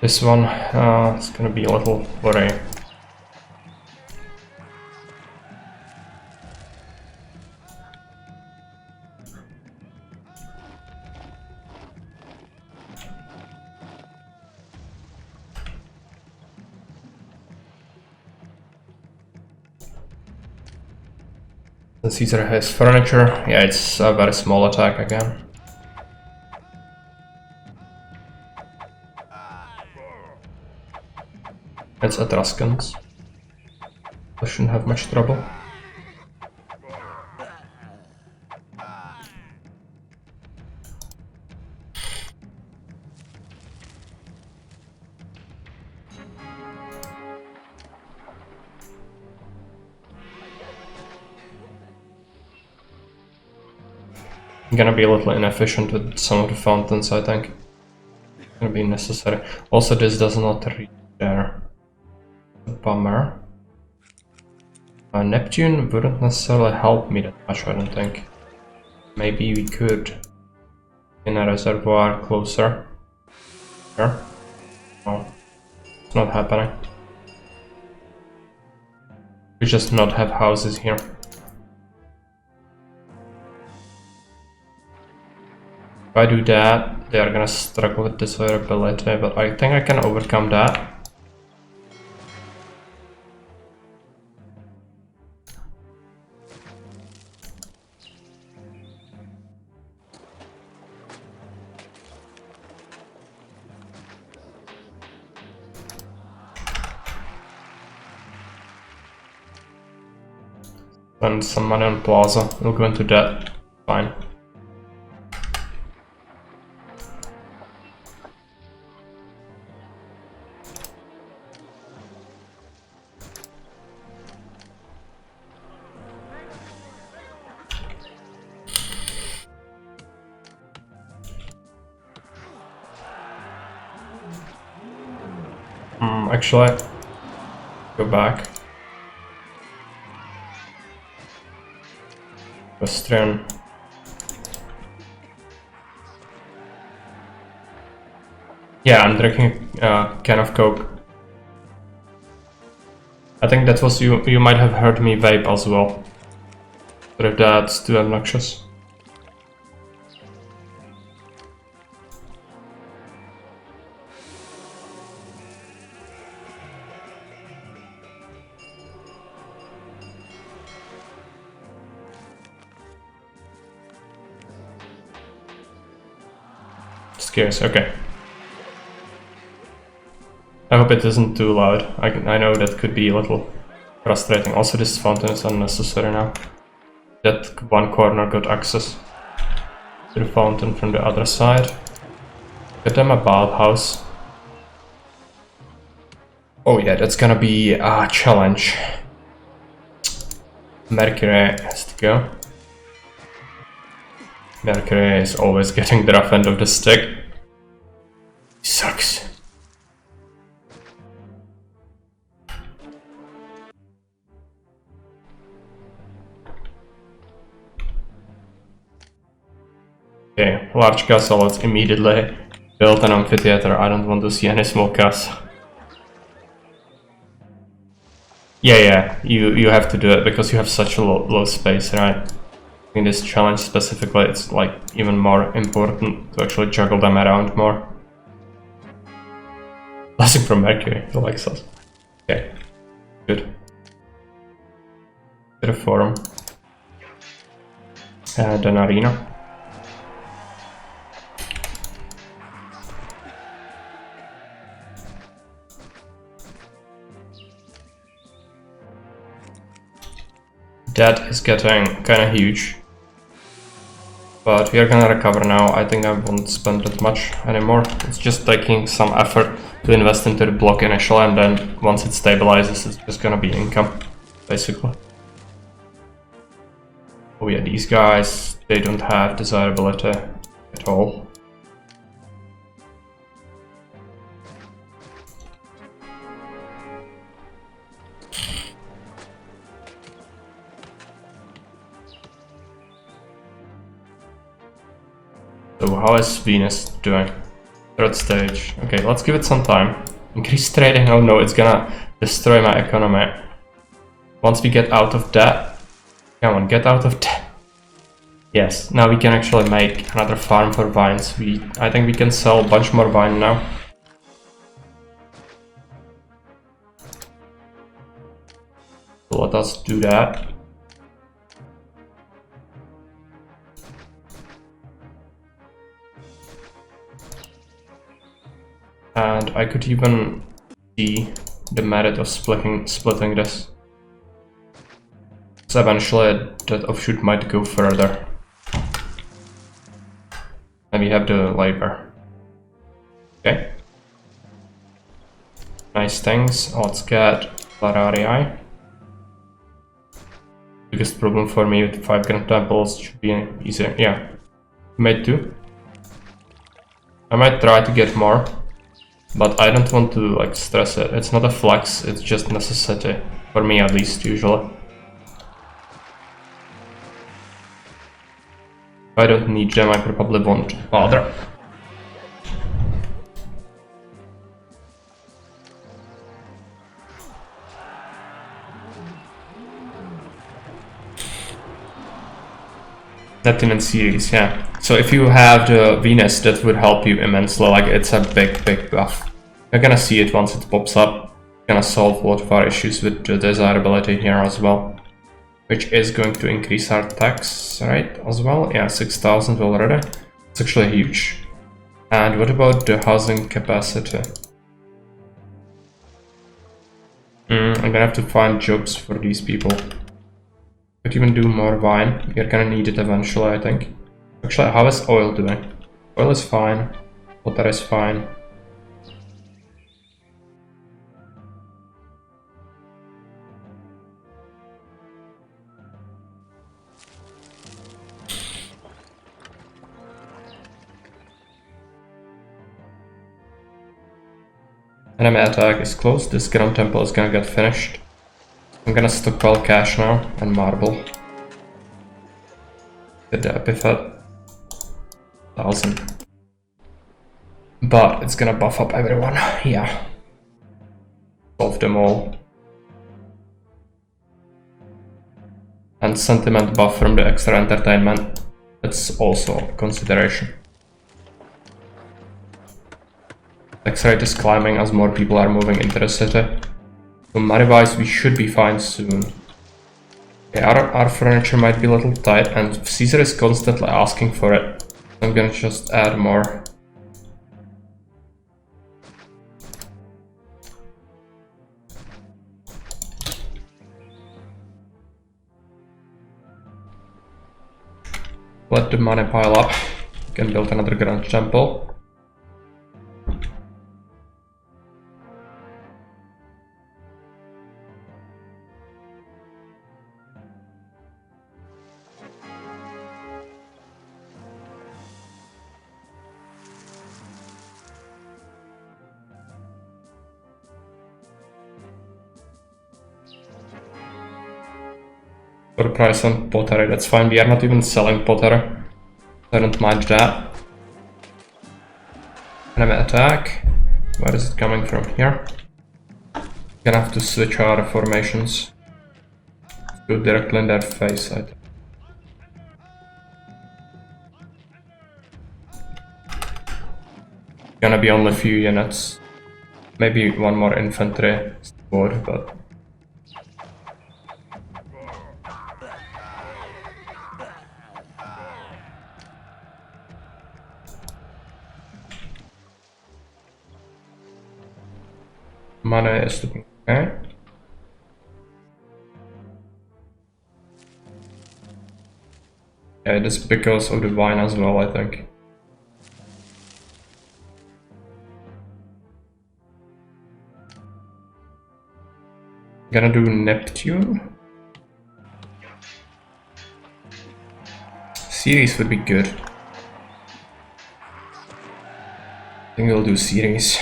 This one is gonna be a little worry. Since Caesar has furniture, yeah, it's a very small attack again. It's Etruscans. I shouldn't have much trouble. I'm gonna be a little inefficient with some of the fountains, I think. It's gonna be necessary. Also, this does not reach there. Bummer. Neptune wouldn't necessarily help me that much, I don't think. Maybe we could in a reservoir closer. Here. Oh, it's not happening. We just not have houses here. If I do that, they are gonna struggle with desirability, but I think I can overcome that. And some money on Plaza. We'll go into debt. Fine. Actually, go back. Western. Yeah, I'm drinking a can of Coke. I think that was you. You might have heard me vape as well. But if that's too obnoxious. Scarce, okay. I hope it isn't too loud. I know that could be a little frustrating. Also, this fountain is unnecessary now. That one corner got access to the fountain from the other side. Get them a bathhouse. Oh yeah, that's gonna be a challenge. Mercury has to go. Mercury is always getting the rough end of the stick. Sucks. Okay, large castle, let's immediately build an amphitheater. I don't want to see any small castle. Yeah, you have to do it because you have such a low space, right? In this challenge specifically, it's like even more important to actually juggle them around more. Blessing from Mercury, he likes us. Okay, good. Bit of forum. And an arena. That is getting kinda huge. But we are gonna recover now. I think I won't spend that much anymore. It's just taking some effort to invest into the block initially, and then once it stabilizes, it's just gonna be income, basically. Oh yeah, these guys, they don't have desirability at all. So how is Venus doing? Third stage. Okay, let's give it some time. Increase trading. Oh no, it's gonna destroy my economy. Once we get out of debt. Come on, get out of debt. Yes, now we can actually make another farm for vines. I think we can sell a bunch more vine now. So let us do that. And I could even see the merit of splitting this. So eventually that offshoot might go further. And we have the labor. Okay. Nice things. Let's get Lararii. Biggest problem for me with 5 grand temples should be easier. Yeah. Made 2. I might try to get more. But I don't want to like stress it. It's not a flex, it's just necessity. For me at least, usually. If I don't need them, I probably won't bother. Platinum series, yeah. So if you have the Venus, that would help you immensely. Like, it's a big buff. You're gonna see it once it pops up. Gonna solve a lot of our issues with the desirability here as well, which is going to increase our tax rate as well. Yeah, 6,000 already. It's actually huge. And what about the housing capacity? I'm gonna have to find jobs for these people. Could even do more vine. You're gonna need it eventually, I think. Actually, how is oil doing? Oil is fine. Water is fine. Enemy attack is close. This Grand Temple is gonna get finished. I'm gonna stockpile cash now and marble. Get the epithet. 1,000. But it's gonna buff up everyone. Yeah. Solve them all. And sentiment buff from the extra entertainment. That's also a consideration. Tax rate is climbing as more people are moving into the city. So money-wise, we should be fine soon. Okay, our furniture might be a little tight, and Caesar is constantly asking for it. I'm gonna just add more. Let the money pile up. We can build another Grand Temple. For the price on pottery, that's fine. We are not even selling pottery. I don't mind that. Enemy attack. Where is it coming from? Here. Gonna have to switch our formations. Go directly in their face, I think. Gonna be only a few units. Maybe one more infantry squad, but money is looking okay. Yeah, it is because of the wine as well, I think. Gonna do Neptune. Series would be good. I think we'll do series.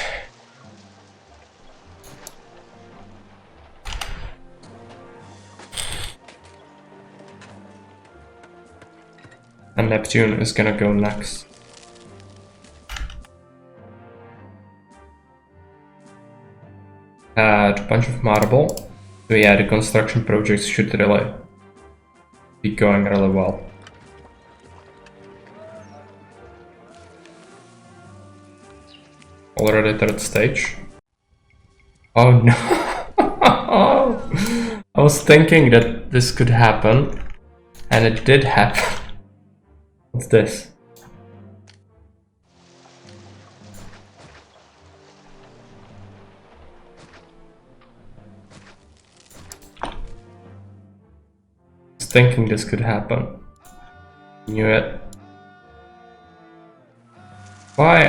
And Neptune is gonna go next. Add a bunch of marble. So yeah, the construction projects should really be going really well. Already third stage. Oh no! I was thinking that this could happen, and it did happen. What's this? I was thinking this could happen. Knew it. Why?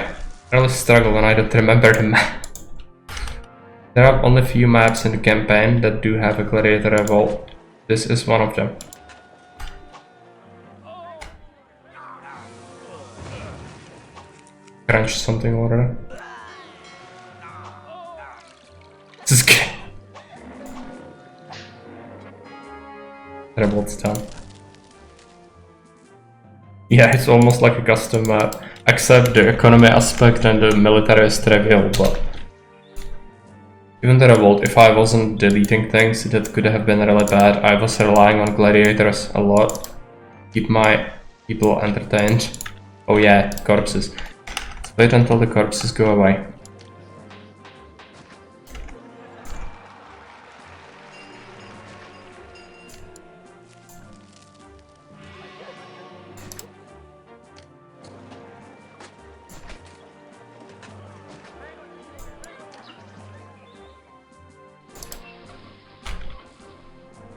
I really struggle when I don't remember the map. There are only a few maps in the campaign that do have a gladiator revolt. This is one of them. Crunch something or other. This is good. Revolt's done. Yeah, it's almost like a custom map, except the economy aspect and the military is trivial, but even the revolt, if I wasn't deleting things, that could have been really bad. I was relying on gladiators a lot. Keep my people entertained. Oh yeah, corpses. Let's wait until the corpses go away.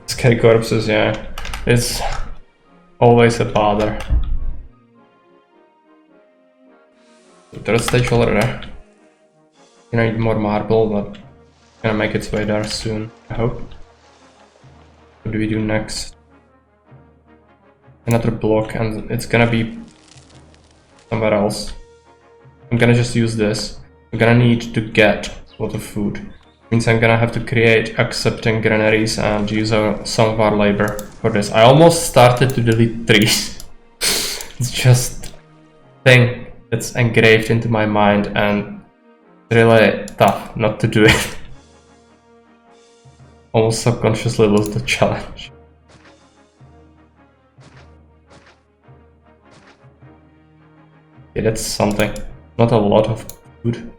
Scary corpses, yeah. It's always a bother. Third stage already. You need more marble, but gonna make its way there soon, I hope. What do we do next? Another block, and it's gonna be somewhere else. I'm gonna just use this. I'm gonna need to get a lot of food. Means I'm gonna have to create accepting granaries and use some of our labor for this. I almost started to delete trees. It's just a thing that's engraved into my mind and really tough not to do it. Almost subconsciously lost the challenge. Okay, that's something. Not a lot of food.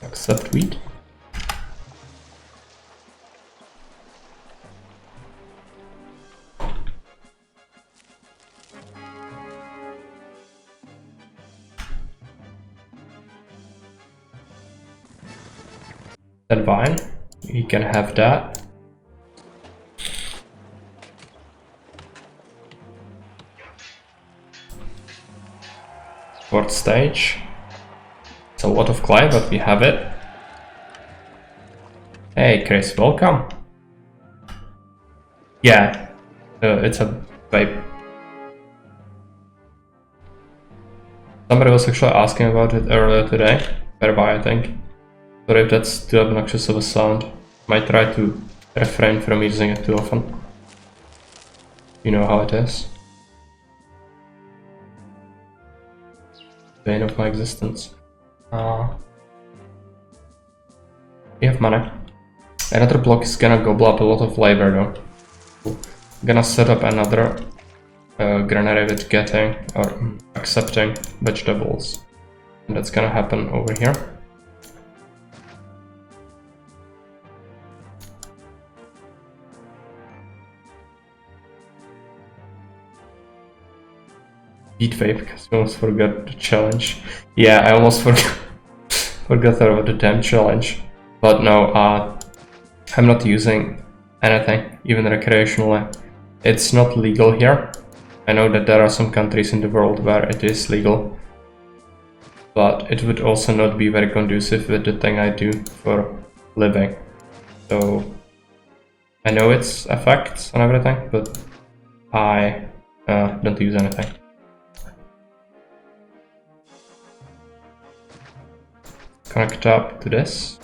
Except wheat. That vine, you can have that. Fourth stage. It's a lot of clay, but we have it. Hey Chris, welcome. Yeah, it's a vape. Somebody was actually asking about it earlier today. Faribuy, I think. Sorry if that's too obnoxious of a sound. Might try to refrain from using it too often. You know how it is. Bane of my existence. We have money. Another block is gonna gobble up a lot of labor though. I'm gonna set up another granary with getting or accepting vegetables. And that's gonna happen over here. speed vape because I almost forgot the challenge. Yeah, I almost forgot about the damn challenge. But no, I'm not using anything, even recreationally. It's not legal here. I know that there are some countries in the world where it is legal, but it would also not be very conducive with the thing I do for living. So I know its effects and everything, but I don't use anything. Connect up to this.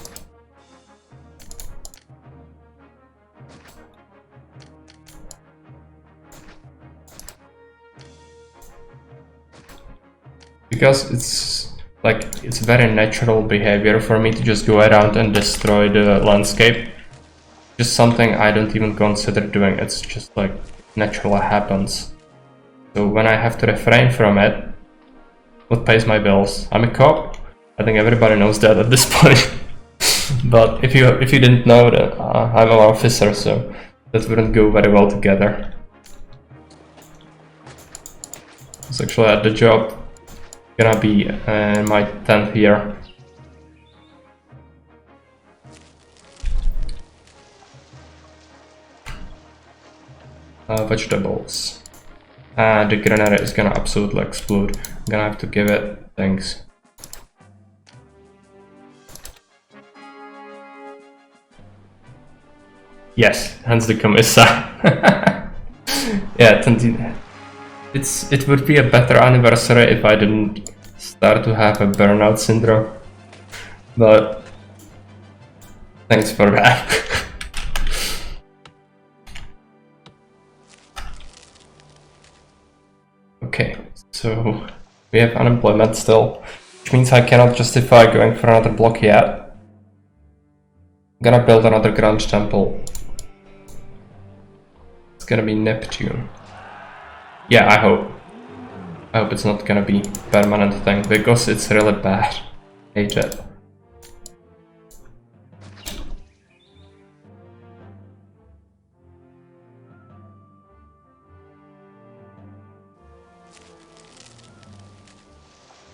Because it's very natural behavior for me to just go around and destroy the landscape. Just something I don't even consider doing. It's just like naturally happens. So when I have to refrain from it, what pays my bills? I'm a cop. I think everybody knows that at this point. But if you didn't know that, I'm an officer, so that wouldn't go very well together. It's actually at the job. Gonna be my 10th year. Vegetables. The granary is gonna absolutely explode. I'm gonna have to give it things. Yes, hence the commissar. Yeah, it would be a better anniversary if I didn't start to have a burnout syndrome. But thanks for that. Okay, so we have unemployment still, which means I cannot justify going for another block yet. I'm gonna build another grand temple. It's gonna be Neptune. Yeah, I hope it's not gonna be a permanent thing, because it's really bad. Hate it.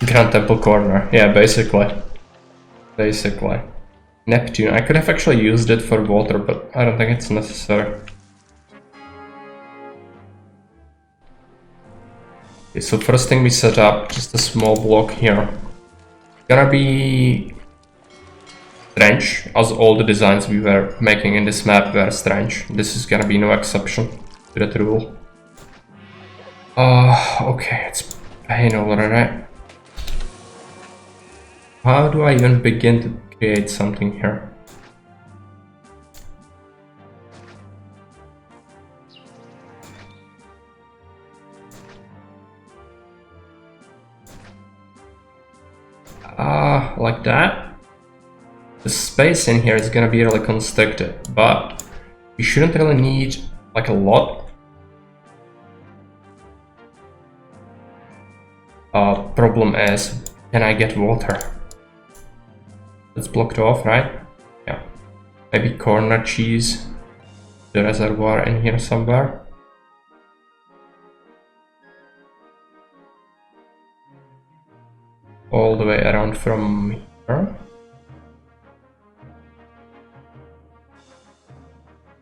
Grand Temple Corner, yeah, basically. Neptune, I could have actually used it for water, but I don't think it's necessary. Okay, so first thing we set up, just a small block here. Gonna be strange, as all the designs we were making in this map were strange. This is gonna be no exception to that rule. Okay, it's pain already. How do I even begin to create something here? Like that. The space in here is gonna be really constricted, but you shouldn't really need like a lot. Problem is, can I get water? It's blocked off, right? Yeah. Maybe corner cheese. The reservoir in here somewhere. All the way around from here.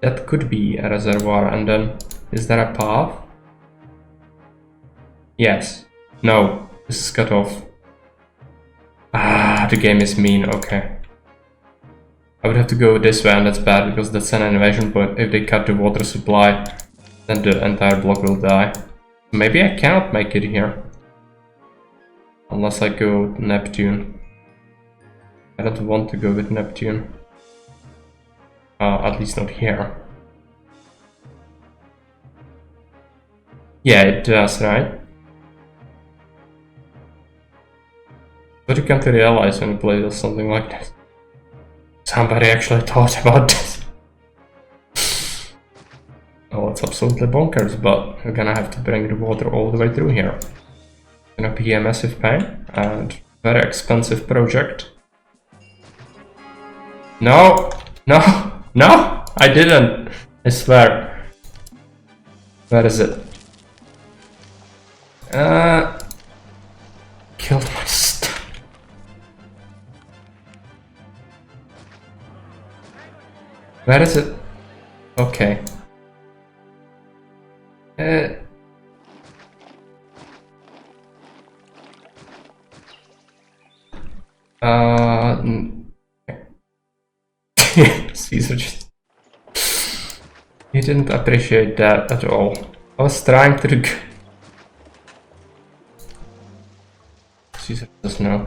That could be a reservoir, and then is there a path? Yes. No. This is cut off. The game is mean, okay. I would have to go this way, and that's bad because that's an invasion point. If they cut the water supply, then the entire block will die. Maybe I cannot make it here. Unless I go with Neptune. I don't want to go with Neptune. At least not here. Yeah, it does, right? But you can't realize when you play something like this. Somebody actually thought about this. Oh, it's absolutely bonkers, but we're gonna have to bring the water all the way through here. It's gonna be a massive pain and very expensive project. No! No! No! I didn't! I swear. Where is it? Killed my stuff. Where is it? Okay. Caesar just... He didn't appreciate that at all. I was trying to do... Caesar doesn't know.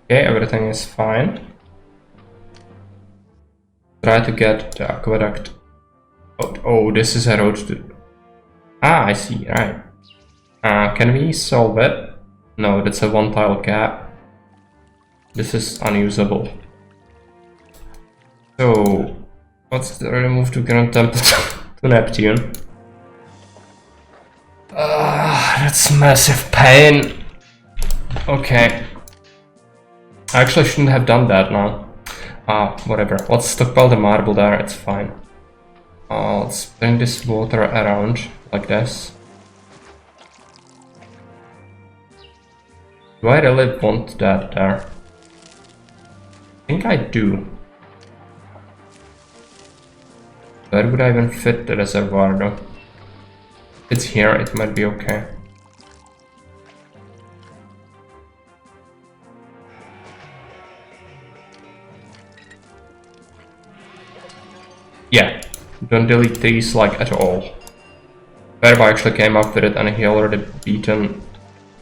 Okay, everything is fine. Try to get the aqueduct. Oh, this is a road to... Ah, I see, right. Can we solve it? No, that's a one tile gap. This is unusable. So, let's remove the Grand Temple to Neptune. That's massive pain. Okay. I actually shouldn't have done that now. Whatever. Let's stockpile the marble there, it's fine. Let's bring this water around like this. Do I really want that there? I think I do. Where would I even fit the reservoir though? If it's here, it might be okay. Yeah, don't delete these like at all. Faribuy actually came up with it and he already beaten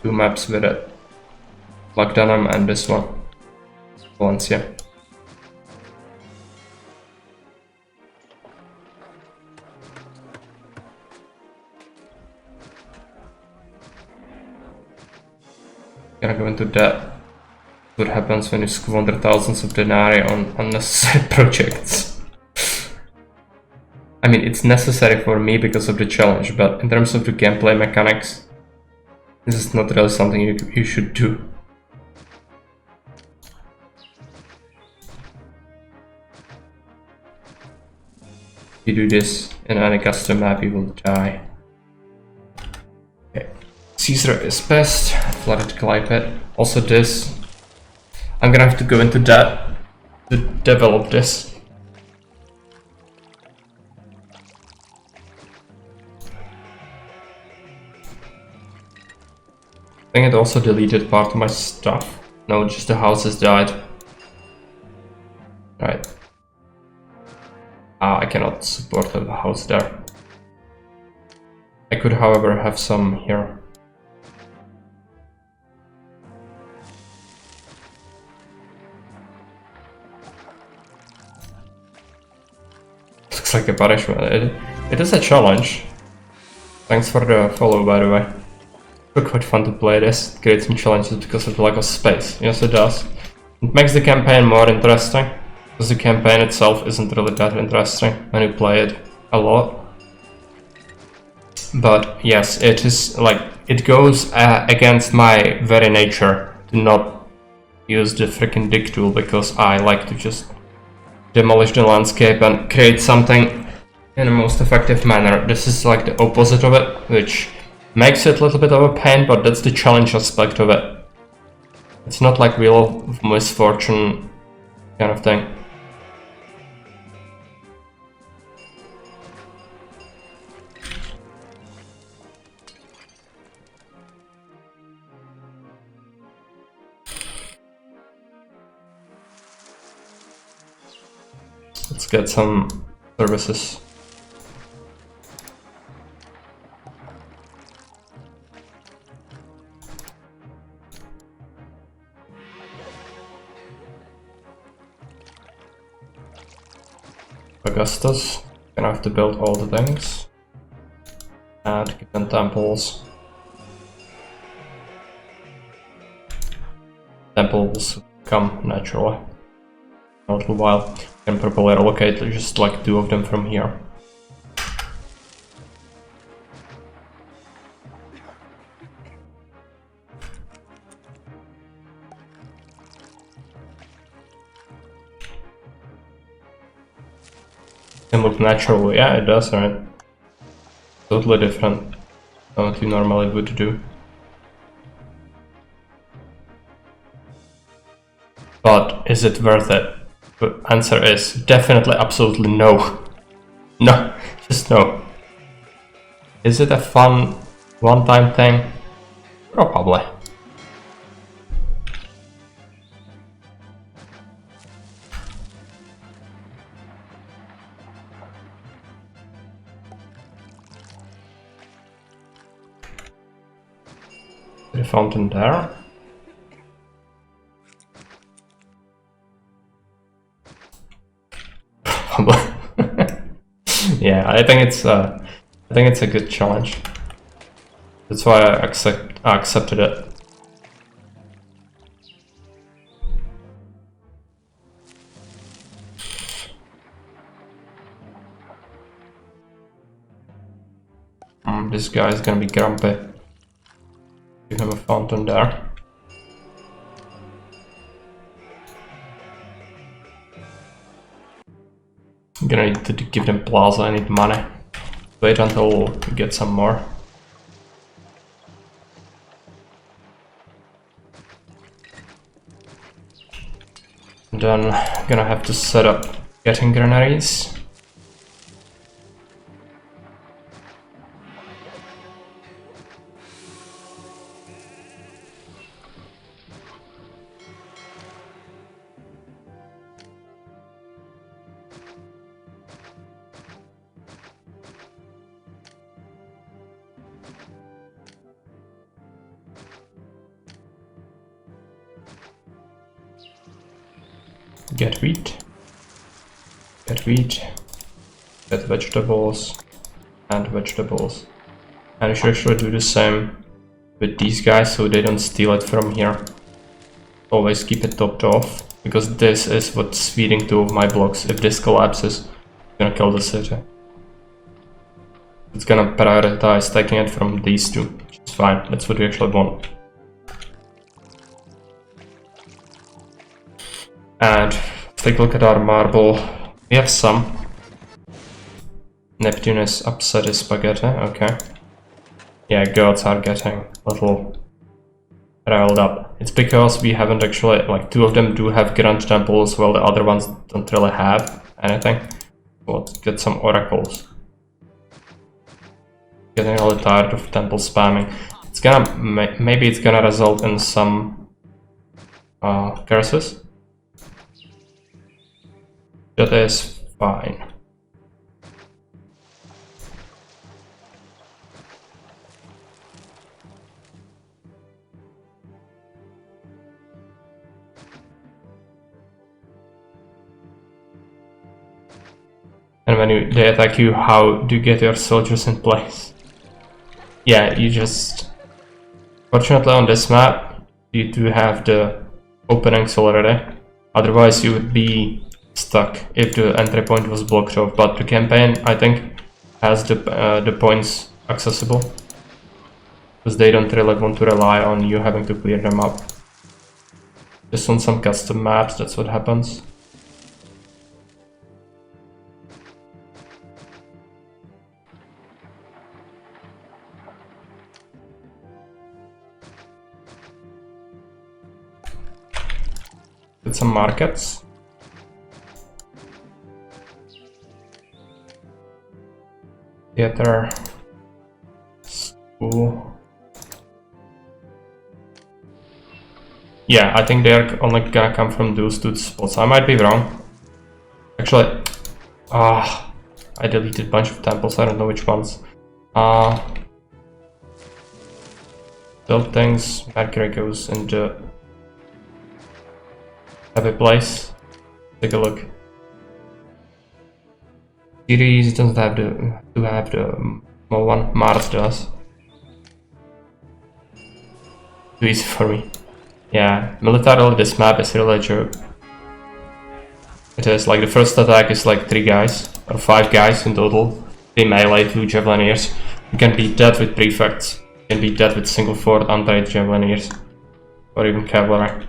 2 maps with it. Dunham and this one. Valencia. Gonna go into that. What happens when you squander thousands of denarii on unnecessary projects. I mean, it's necessary for me because of the challenge, but in terms of the gameplay mechanics, this is not really something you should do. If you do this in any custom map, you will die. Okay. Caesar is best. Flooded clay pit. Also this. I'm gonna have to go into that to develop this. I think it also deleted part of my stuff. No, just the houses died. Right. I cannot support a house there. I could, however, have some here. Looks like a punishment. It is a challenge. Thanks for the follow, by the way. It's quite fun to play this. It creates some challenges because of the lack of space. Yes, it does. It makes the campaign more interesting. Because the campaign itself isn't really that interesting when you play it a lot. But yes, it is like, it goes against my very nature to not use the freaking dig tool, because I like to just demolish the landscape and create something in the most effective manner. This is like the opposite of it, which makes it a little bit of a pain, but that's the challenge aspect of it. It's not like Wheel of Misfortune kind of thing. Let's get some services. Augustus, gonna have to build all the things and give them temples. Temples come naturally. In a little while, can probably relocate just like 2 of them from here. Can look natural, yeah, it does, right? Totally different than what you normally would do. But is it worth it? The answer is definitely absolutely no. No, just no. Is it a fun one-time thing? Probably. The fountain there. Probably. Yeah, I think it's a good challenge. That's why I accepted it. This guy is gonna be grumpy. Give him a fountain there. I'm gonna need to give them plaza, I need money. Wait until we get some more. And then I'm gonna have to set up getting granaries. Get wheat, get wheat, get vegetables, and vegetables. And we should actually do the same with these guys so they don't steal it from here. Always keep it topped off, because this is what's feeding 2 of my blocks. If this collapses, it's gonna kill the city. It's gonna prioritize taking it from these 2, which is fine, that's what we actually want. And take a look at our marble. We have some. Neptune is upset his spaghetti, okay. Yeah, gods are getting a little riled up. It's because we haven't actually, like 2 of them do have grand temples, while the other ones don't really have anything. We'll get some oracles. Getting really tired of temple spamming. It's gonna, maybe it's gonna result in some curses. That is fine. And when they attack you, how do you get your soldiers in place? Yeah, you just... Fortunately on this map, you do have the openings already. Otherwise you would be stuck if the entry point was blocked off. But the campaign, I think, has the points accessible. Because they don't really want to rely on you having to clear them up. Just on some custom maps, that's what happens. Get some markets. Theater. School. Yeah, I think they're only gonna come from those 2 spots. I might be wrong. Actually, I deleted a bunch of temples, I don't know which ones. Build things, Mercury goes into heavy place. Take a look. Series doesn't have the small one, Mars does. Too easy for me. Yeah, militarily this map is really a joke. It is like the first attack is like 3 guys, or 5 guys in total. 3 melee, 2 javelineers. You can beat that with prefects. You can beat that with single fort anti-javelineers. Or even cavalry.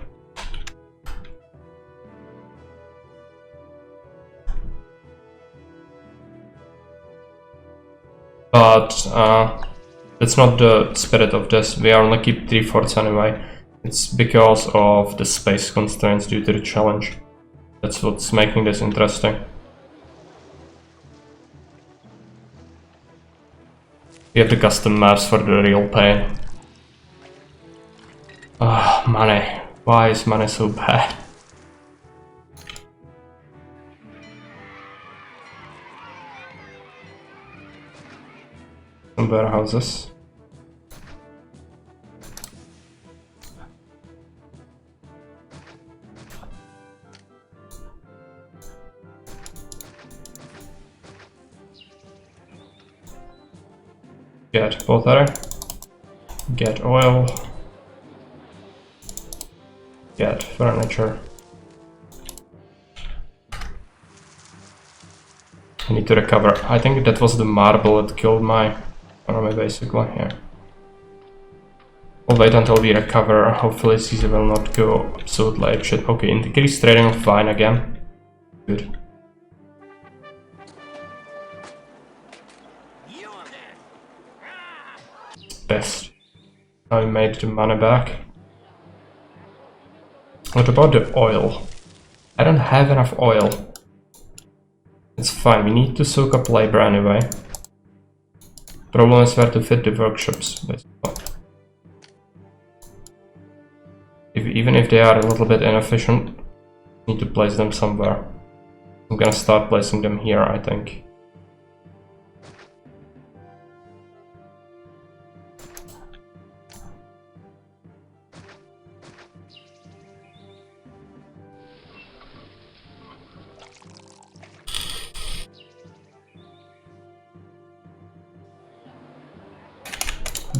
But that's not the spirit of this. We only keep 3 forts anyway. It's because of the space constraints due to the challenge. That's what's making this interesting. We have the custom maps for the real pain. Ah, money. Why is money so bad? Some warehouses. Get water. Get oil. Get furniture. I need to recover. I think that was the marble that killed my army basically here. We'll wait until we recover. Hopefully Caesar will not go absolutely apeshit. Okay, increased trading of fine again. Good. Best. I made the money back. What about the oil? I don't have enough oil. It's fine, we need to soak up labor anyway. Problem is where to fit the workshops, basically. Even if they are a little bit inefficient, need to place them somewhere. I'm gonna start placing them here, I think.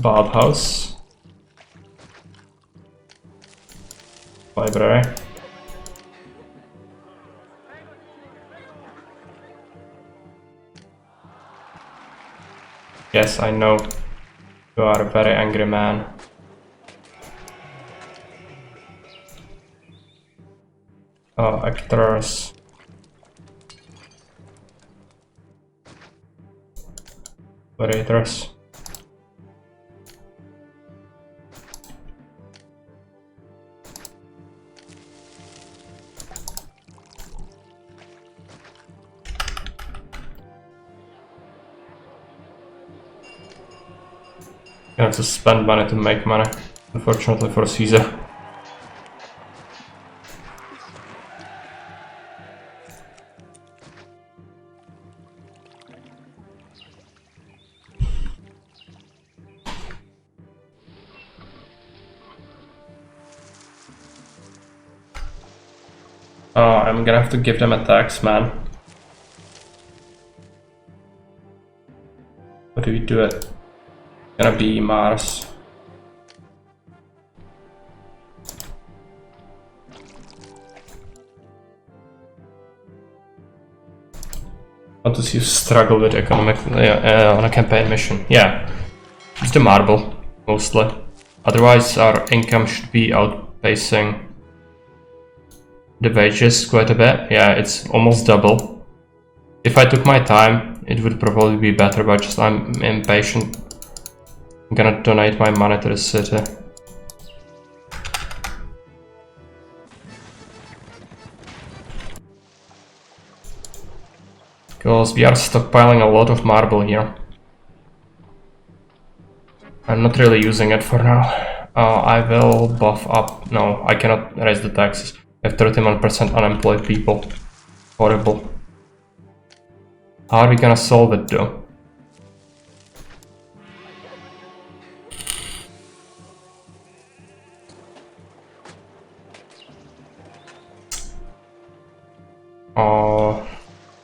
Bathhouse. Library. Yes, I know. You are a very angry man. Oh, actors. Operators. You have to spend money to make money, unfortunately for Caesar. Oh, I'm gonna have to give them a tax, man. How do we do it? Gonna be Mars. How does you struggle with economic on a campaign mission? Yeah, it's the marble mostly. Otherwise, our income should be outpacing the wages quite a bit. Yeah, it's almost double. If I took my time, it would probably be better, but just I'm impatient. I'm gonna donate my money to the city. Because we are stockpiling a lot of marble here. I'm not really using it for now. I will buff up. No, I cannot raise the taxes. I have 31% unemployed people. Horrible. How are we gonna solve it though?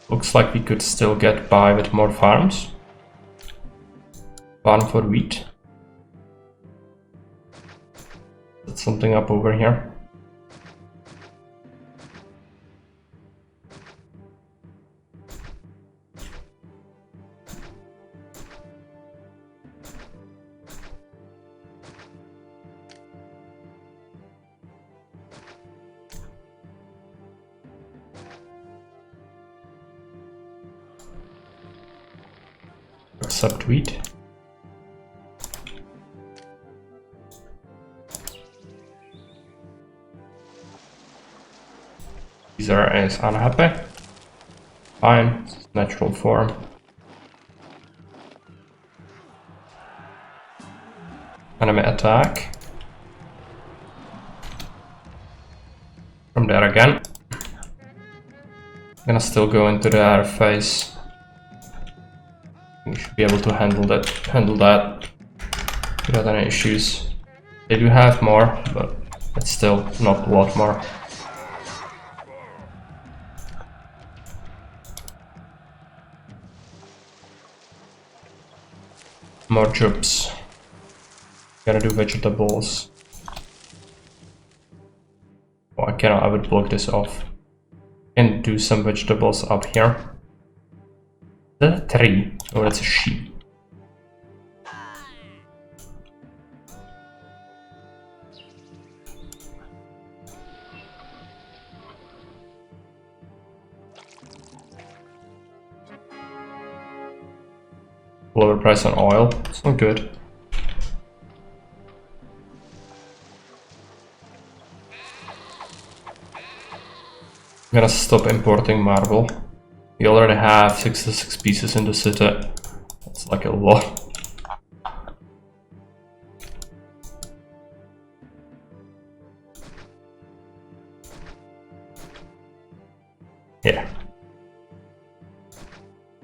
Looks like we could still get by with more farms. Farm for wheat. Set something up over here. accept wheat. Caesar is unhappy. Fine, it's natural form. Enemy attack. From there again. Gonna still go into the air phase. We should be able to handle that without any issues. They do have more, but it's still not a lot more. More troops. Gotta do vegetables. Oh, I cannot, I would block this off. Can do some vegetables up here. Is that a tree? Oh, that's a sheep. Lower price on oil. It's not good. I'm gonna stop importing marble. We already have 66 pieces in the city. That's like a lot. Yeah.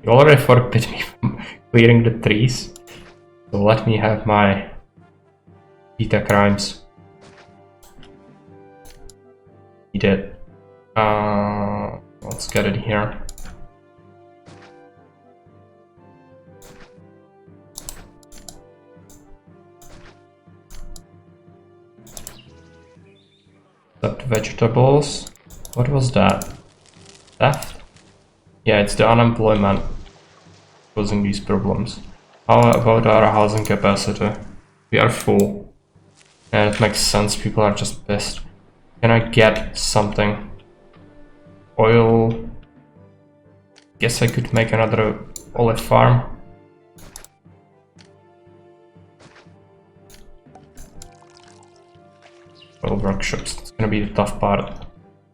You already forbid me from clearing the trees. So let me have my beta crimes. He did. Let's get it here. Except vegetables. What was that? Theft? Yeah, it's the unemployment causing these problems. How about our housing capacity? We are full. And it makes sense, people are just pissed. Can I get something? Oil. Guess I could make another olive farm. Oil workshops, it's gonna be the tough part.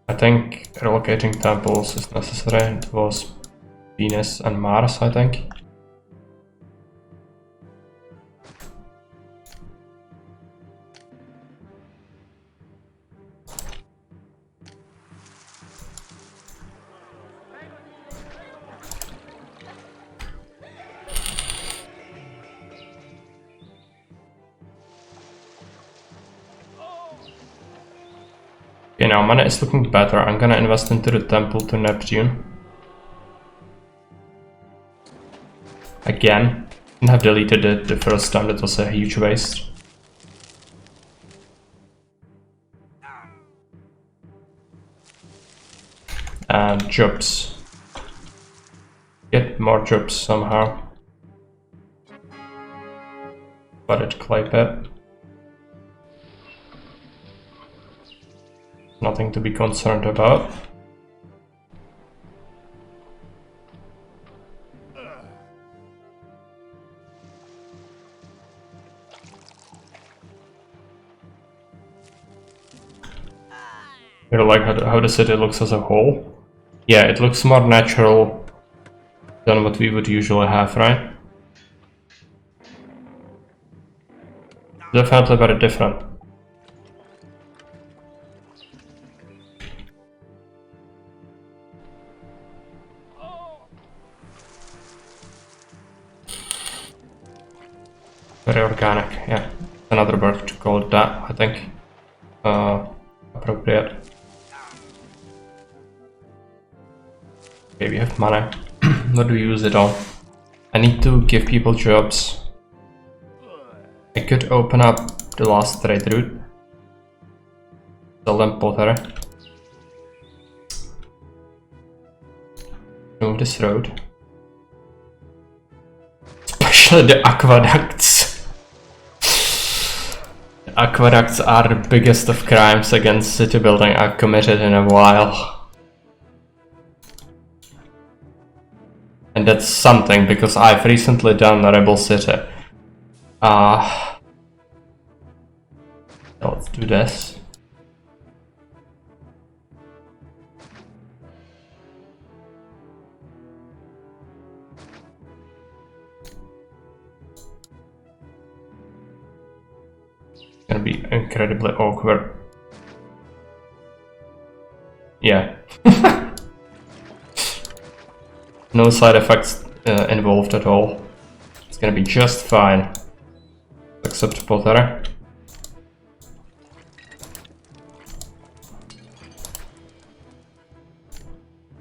I think relocating temples is necessary. It was Venus and Mars, I think. Okay, now money is looking better. I'm gonna invest into the temple to Neptune. Again, I have deleted it the first time, that was a huge waste. And jobs. Get more jobs somehow. But it clay pit. Nothing to be concerned about. You like how the city looks as a whole? Yeah, it looks more natural than what we would usually have, right? Definitely very different. Very organic, yeah. Another word to call it that, I think. Appropriate. Okay, we have money. What do we use it on? I need to give people jobs. I could open up the last trade route. Sell them pottery. Move this road. Especially the aqueducts. Aqueducts are the biggest of crimes against city building I've committed in a while. And that's something, because I've recently done a rebel city. Let's do this. It's gonna be incredibly awkward. Yeah. No side effects involved at all. It's gonna be just fine. Accept pottery.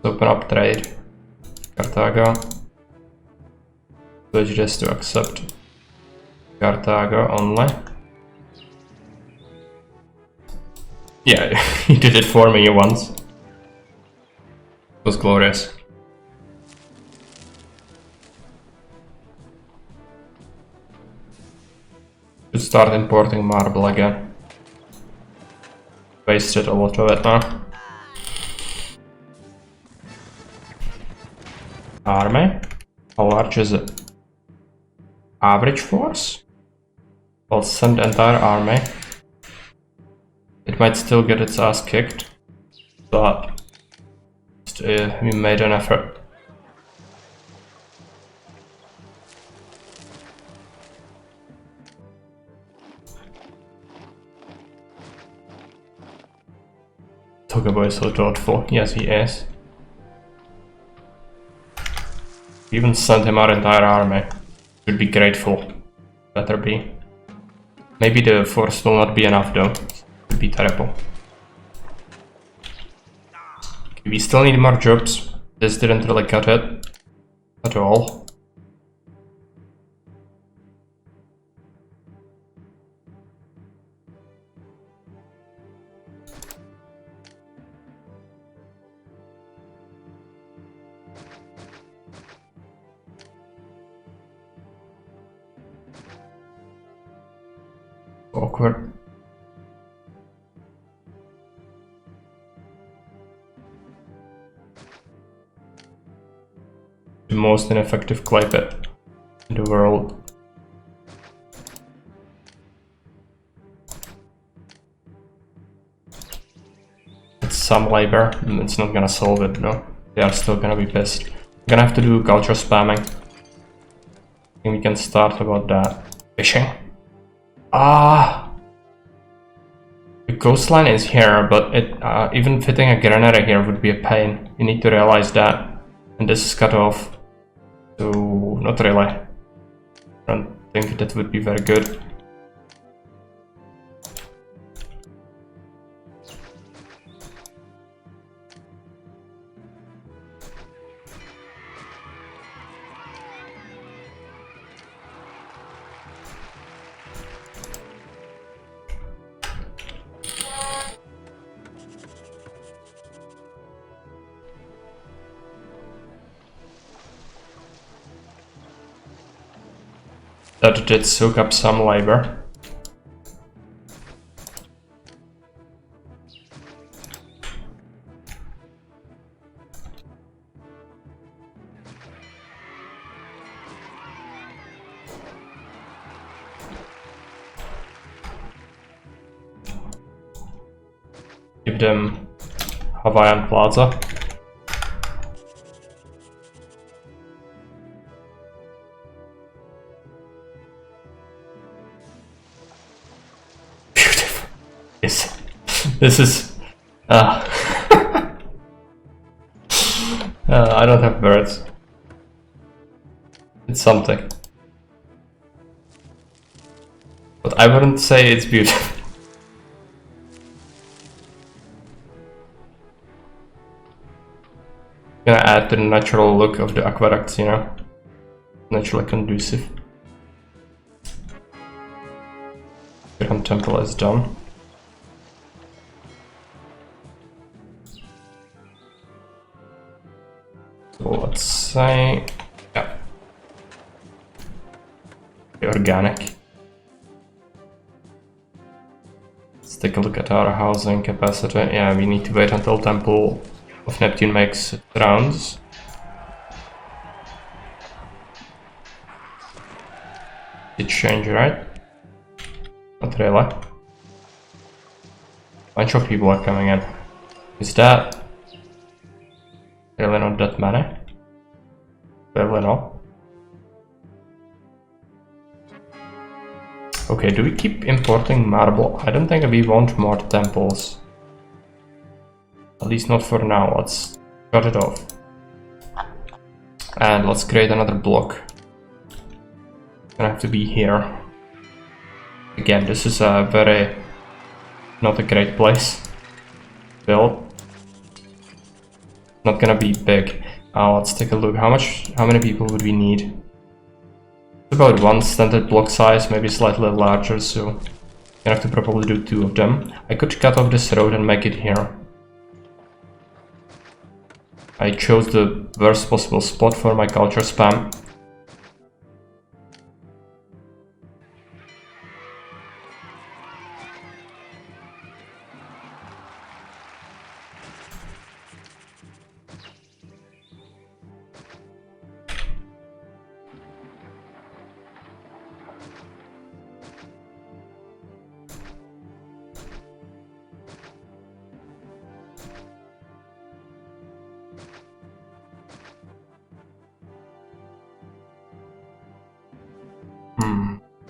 Open up trade. Carthago. Switch this to accept Carthago only. Yeah, he did it for me once. It was glorious. Should start importing marble again. Wasted a lot of it now. Army? How large is it? Average force? I'll send entire army. It might still get its ass kicked, but we made an effort. Togaboy is so thoughtful. Yes, he is. Even sent him our entire army. Should be grateful. Better be. Maybe the force will not be enough though. Would be terrible. Okay, we still need more jobs. This didn't really cut it at all. Awkward. The most ineffective clay pit in the world. It's some labor, it's not gonna solve it though. They are still gonna be pissed. I'm gonna have to do culture spamming. I think we can start about that. Fishing. The coastline is here, but even fitting a granary here would be a pain. You need to realize that. And this is cut off. So, not really. I don't think that would be very good. That did soak up some labor. Give them Hawaiian Plaza. This is... I don't have birds. It's something. But I wouldn't say it's beautiful. Gonna add to the natural look of the aqueducts, you know? Naturally conducive. Grand Temple is done. So let's say, yeah, organic. Let's take a look at our housing capacity. Yeah, we need to wait until Temple of Neptune makes rounds. change, right? Not really. Bunch of people are coming in. Is that really not that many? Really not. Okay, do we keep importing marble? I don't think we want more temples. At least not for now. Let's cut it off. And let's create another block. Gonna have to be here. Again, this is a very not a great place. Build. Not gonna be big. Let's take a look. How many people would we need? About one standard block size, maybe slightly larger, so I'm gonna have to probably do 2 of them. I could cut off this road and make it here. I chose the worst possible spot for my culture spam.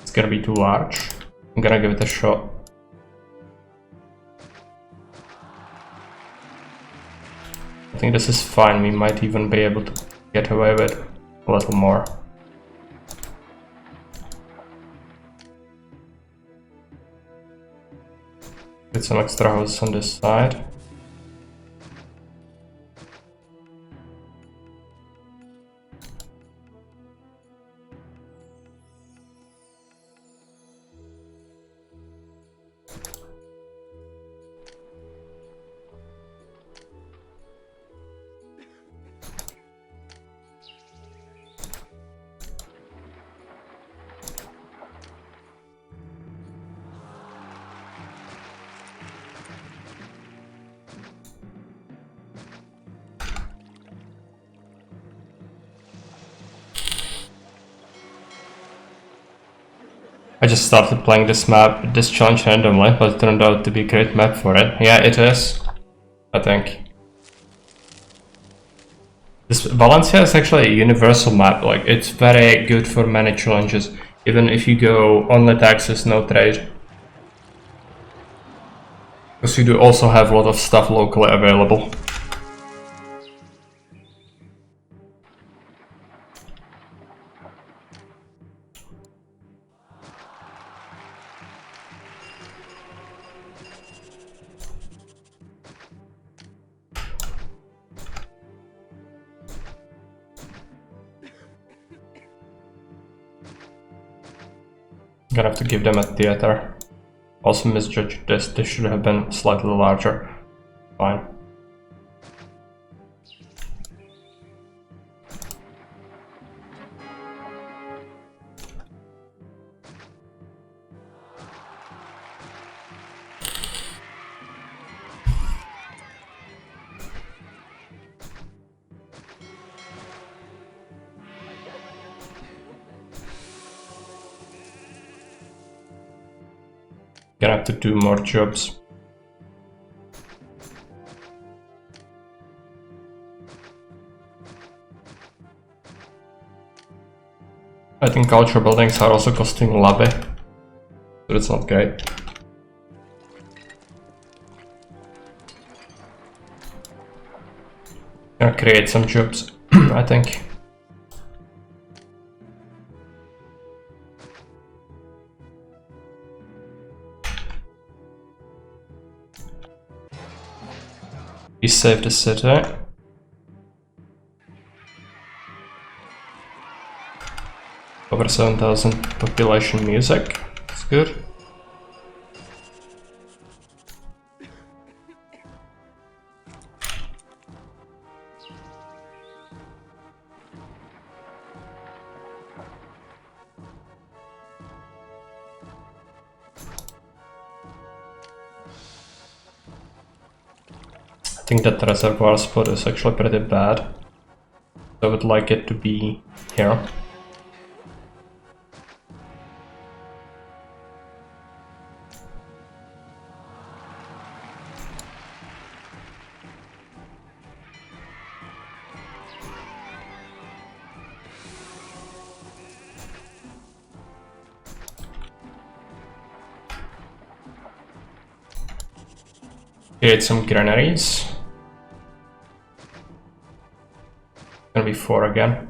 It's gonna be too large. I'm gonna give it a shot. I think this is fine. We might even be able to get away with a little more. Get some extra houses on this side. I just started playing this challenge randomly, but it turned out to be a great map for it. Yeah, it is, I think. This Valencia is actually a universal map, like it's very good for many challenges, even if you go only taxes, no trade. Because you do also have a lot of stuff locally available. Gonna have to give them a theater. Also misjudged this. This should have been slightly larger. Fine. Gonna have to do more jobs. I think culture buildings are also costing lobby, but it's not great. Gonna create some jobs, I think. We save the city. Over 7,000 population music. That's good. I think that reservoir spot is actually pretty bad. I would like it to be here. Create some granaries. Gonna be 4 again.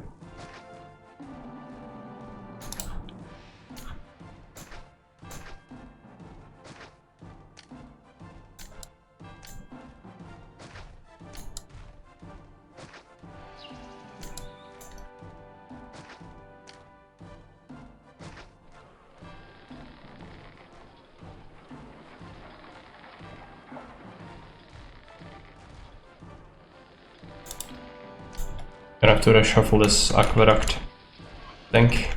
Gonna have to reshuffle this aqueduct, I think.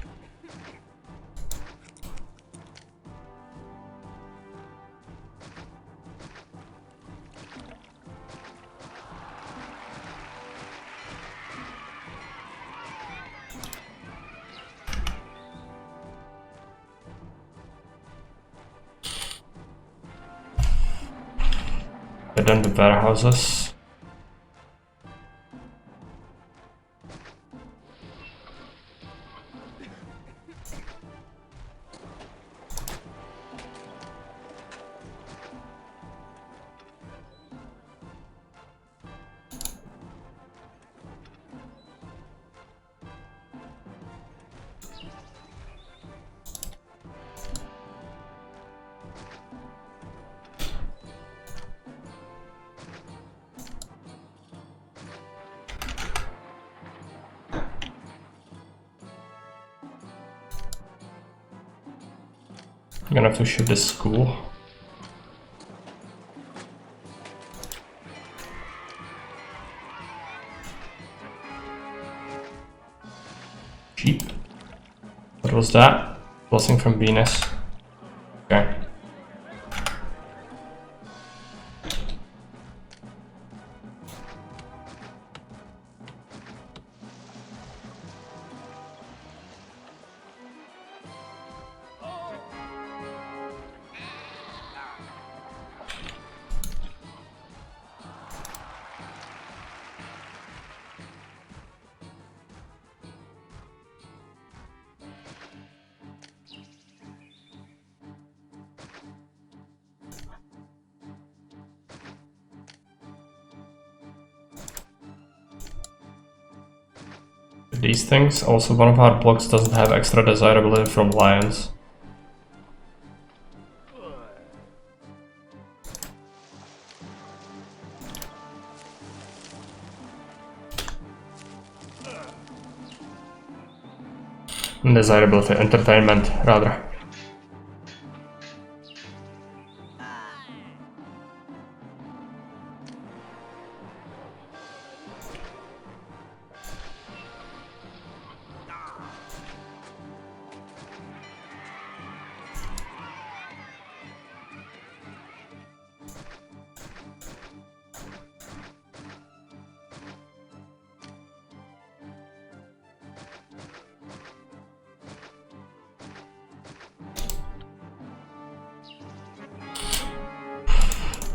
And then the warehouses. I'm gonna have to shoot this school. Sheep. What was that? Blessing from Venus. Okay. These things. Also, one of our blocks doesn't have extra desirability from lions. Desirability, entertainment, rather.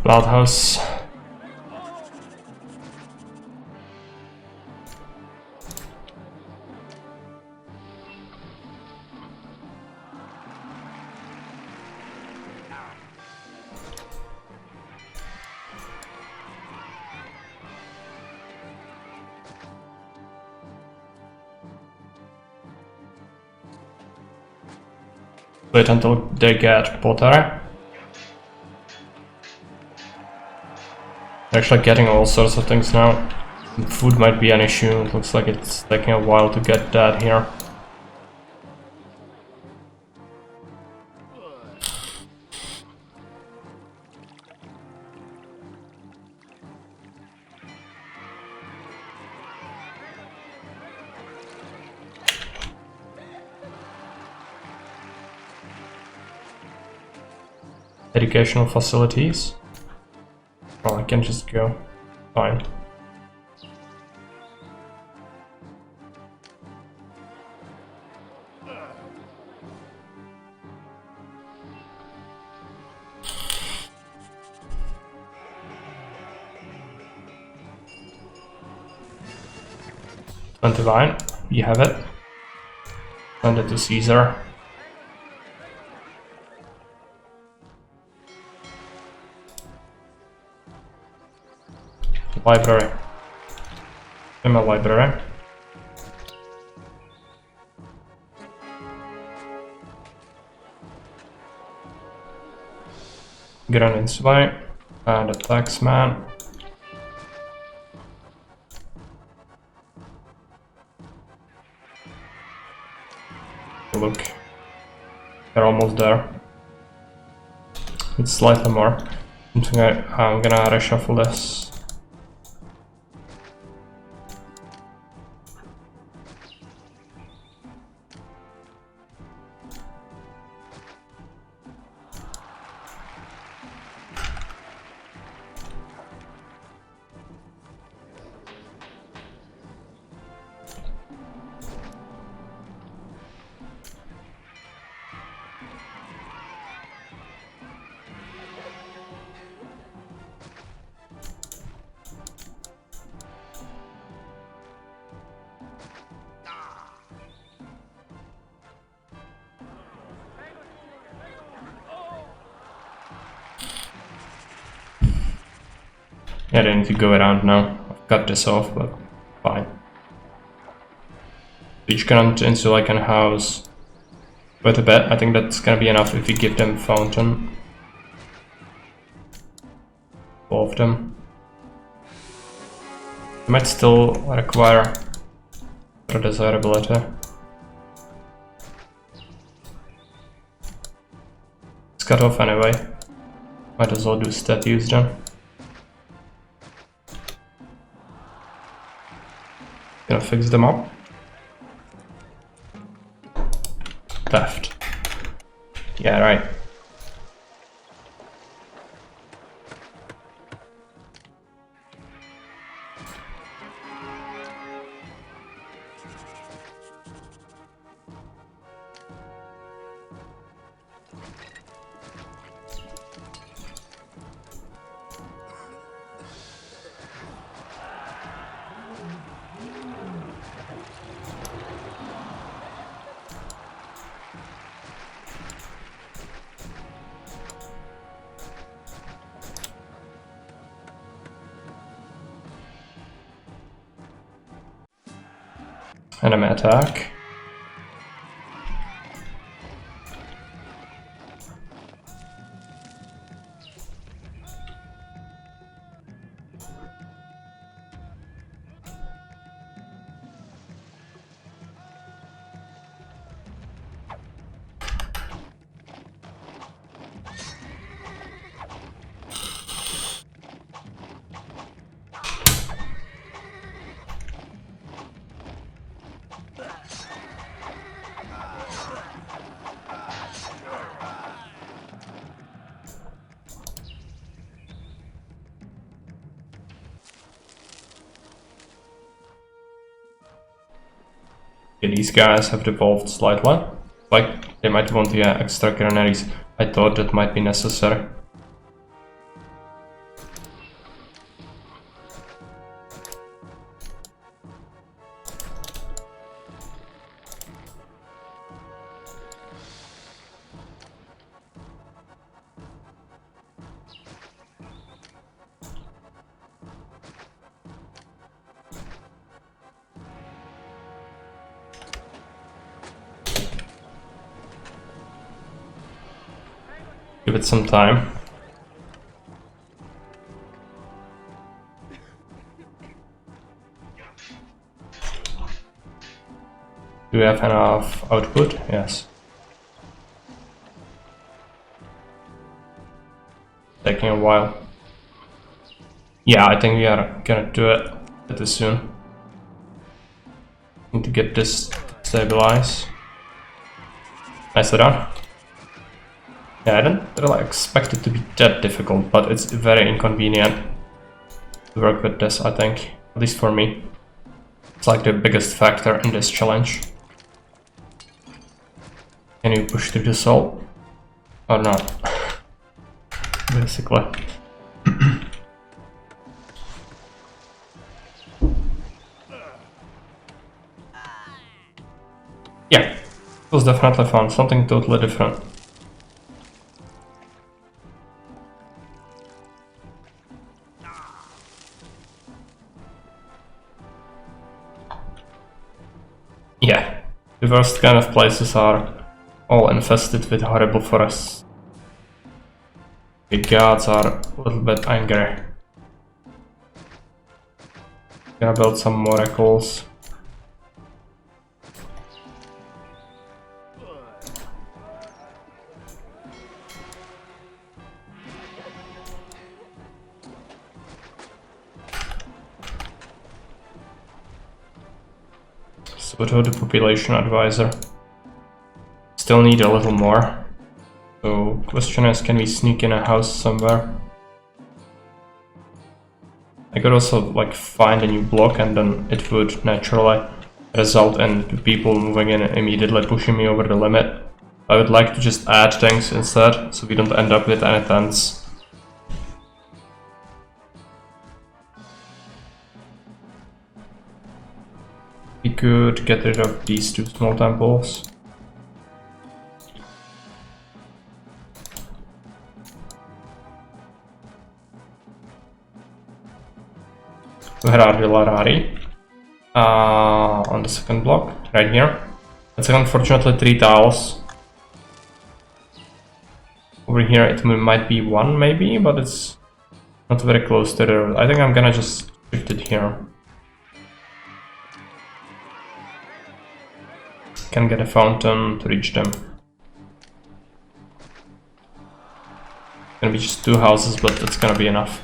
Bloodhouse. Wait until they get pottery. Actually getting all sorts of things now. Food might be an issue. It looks like it's taking a while to get that here. Educational facilities. Well, I can just go. Fine. Divine, you have it. Send it to Caesar. Library. I'm a library. Get on its way. And a taxman. Look. They're almost there. It's slightly more. I'm gonna reshuffle this. Yeah, I need to go around now. I've cut this off, but fine. Each can into like a house with a bed. I think that's gonna be enough if we give them fountain. All of them. It might still require a desirability. It's cut off anyway. Might as well do statues then. Gonna fix them up. Theft. Yeah, right. Enemy attack. Okay, these guys have devolved slightly. Like, they might want the extra granaries. I thought that might be necessary. Give it some time. Do we have enough output? Yes. Taking a while. Yeah, I think we are gonna do it pretty soon. Need to get this stabilized. Nicely done. Yeah, I didn't really expect it to be that difficult, but it's very inconvenient to work with this, I think. At least for me. It's like the biggest factor in this challenge. Can you push through the soul? Or not? Basically. Yeah, it was definitely fun. Something totally different. Yeah, the worst kind of places are all infested with horrible forests. The gods are a little bit angry. Gonna build some more echoes. So without the population advisor, still need a little more. So question is, can we sneak in a house somewhere? I could also like find a new block and then it would naturally result in people moving in immediately pushing me over the limit. I would like to just add things instead so we don't end up with any tents. We could get rid of these two small temples. Where are the Larari? On the second block, right here. It's unfortunately 3 tiles. Over here it might be 1 maybe, but it's not very close to the road. I think I'm gonna just shift it here. Can get a fountain to reach them. Gonna be just 2 houses, but that's gonna be enough.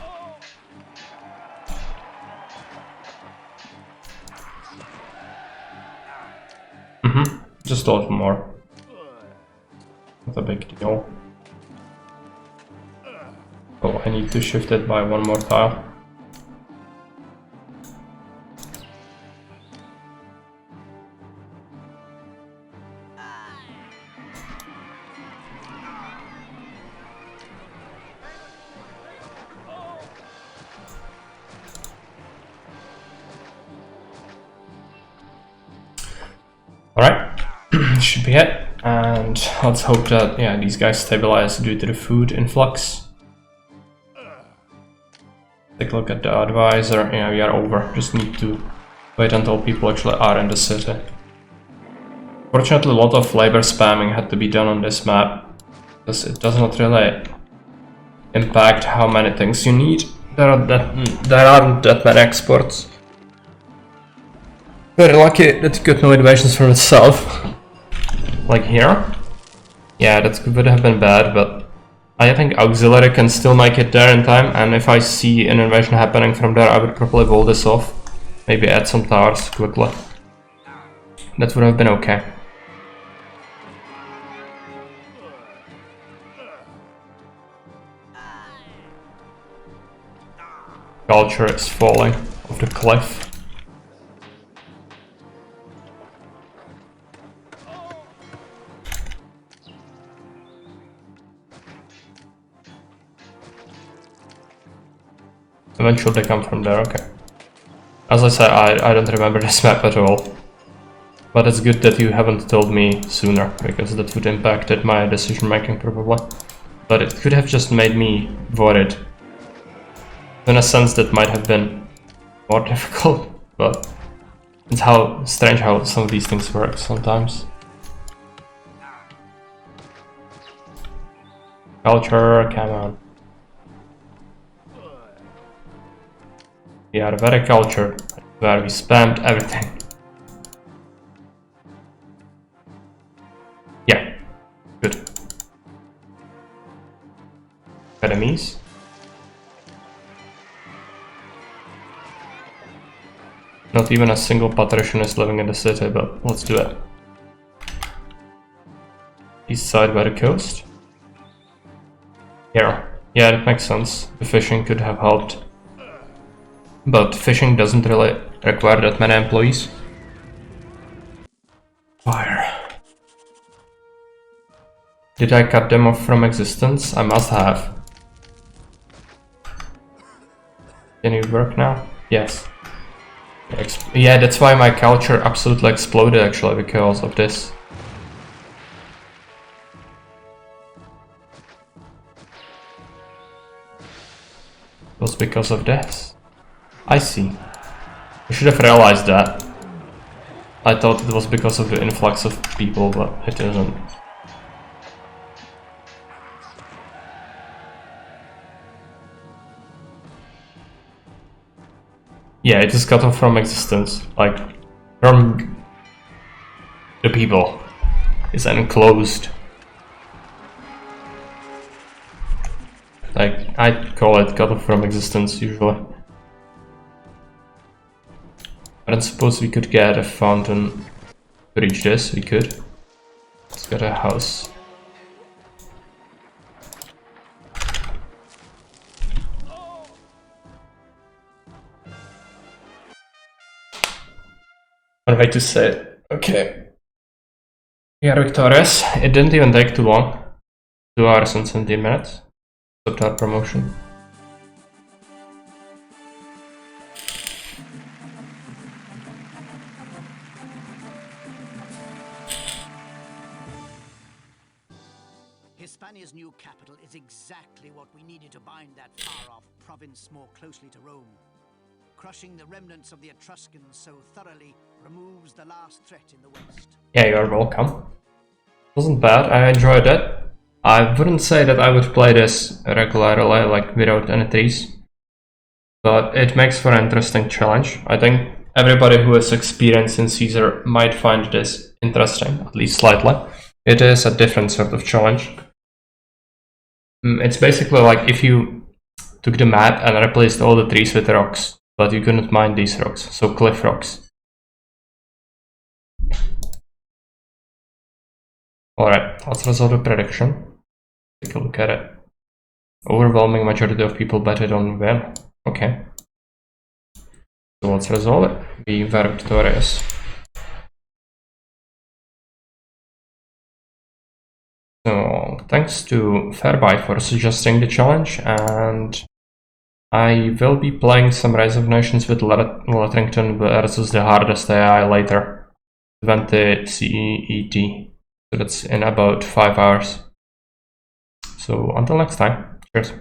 Just a little more. Not a big deal. Oh, I need to shift it by 1 more tile. Alright. Should be it, and let's hope that these guys stabilize due to the food influx. Take a look at the advisor. Yeah, we are over. Just need to wait until people actually are in the city. Fortunately, a lot of labor spamming had to be done on this map because it does not really impact how many things you need. There aren't that many exports. Very lucky that you got no invasions from itself. Like here. Yeah, that would have been bad, but I think auxiliary can still make it there in time, and if I see an invasion happening from there, I would probably wall this off. Maybe add some towers quickly. That would have been okay. Culture is falling off the cliff. Eventually they come from there, okay. As I said, I don't remember this map at all. But it's good that you haven't told me sooner, because that would impacted my decision making probably. But it could have just made me worried. In a sense that might have been more difficult, but it's how strange how some of these things work sometimes. Culture, come on. We are very cultured, where we spammed everything. Yeah, good. Enemies. Not even a single patrician is living in the city, but let's do it. East side by the coast. Here. Yeah, that makes sense. The fishing could have helped. But fishing doesn't really require that many employees. Fire. Did I cut them off from existence? I must have. Can it work now? Yes. Yeah, that's why my culture absolutely exploded actually, because of this. It was because of this. I see. I should have realized that. I thought it was because of the influx of people, but it isn't. Yeah, it is cut off from existence, like, from the people. It's enclosed. Like, I call it cut off from existence, usually. I don't suppose we could get a fountain to reach this, we could. Let's get a house. One way to say it. Okay. We are victorious. It didn't even take too long. 2 hours and 17 minutes. Stopped our promotion. Hispania's new capital is exactly what we needed to bind that far-off province more closely to Rome. Crushing the remnants of the Etruscans so thoroughly removes the last threat in the west. Yeah, you're welcome. Wasn't bad, I enjoyed it. I wouldn't say that I would play this regularly, like without any trees. But it makes for an interesting challenge. I think everybody who has experience in Caesar might find this interesting, at least slightly. It is a different sort of challenge. It's basically like if you took the map and replaced all the trees with rocks, but you couldn't mine these rocks, so cliff rocks. Alright, let's resolve the prediction. Take a look at it. Overwhelming majority of people bet it on win. Okay. So let's resolve it. We were victorious. So thanks to Faribuy for suggesting the challenge, and I will be playing some Rise of Nations with Letterington versus the hardest AI later. 20 CET. So that's in about 5 hours. So until next time, cheers.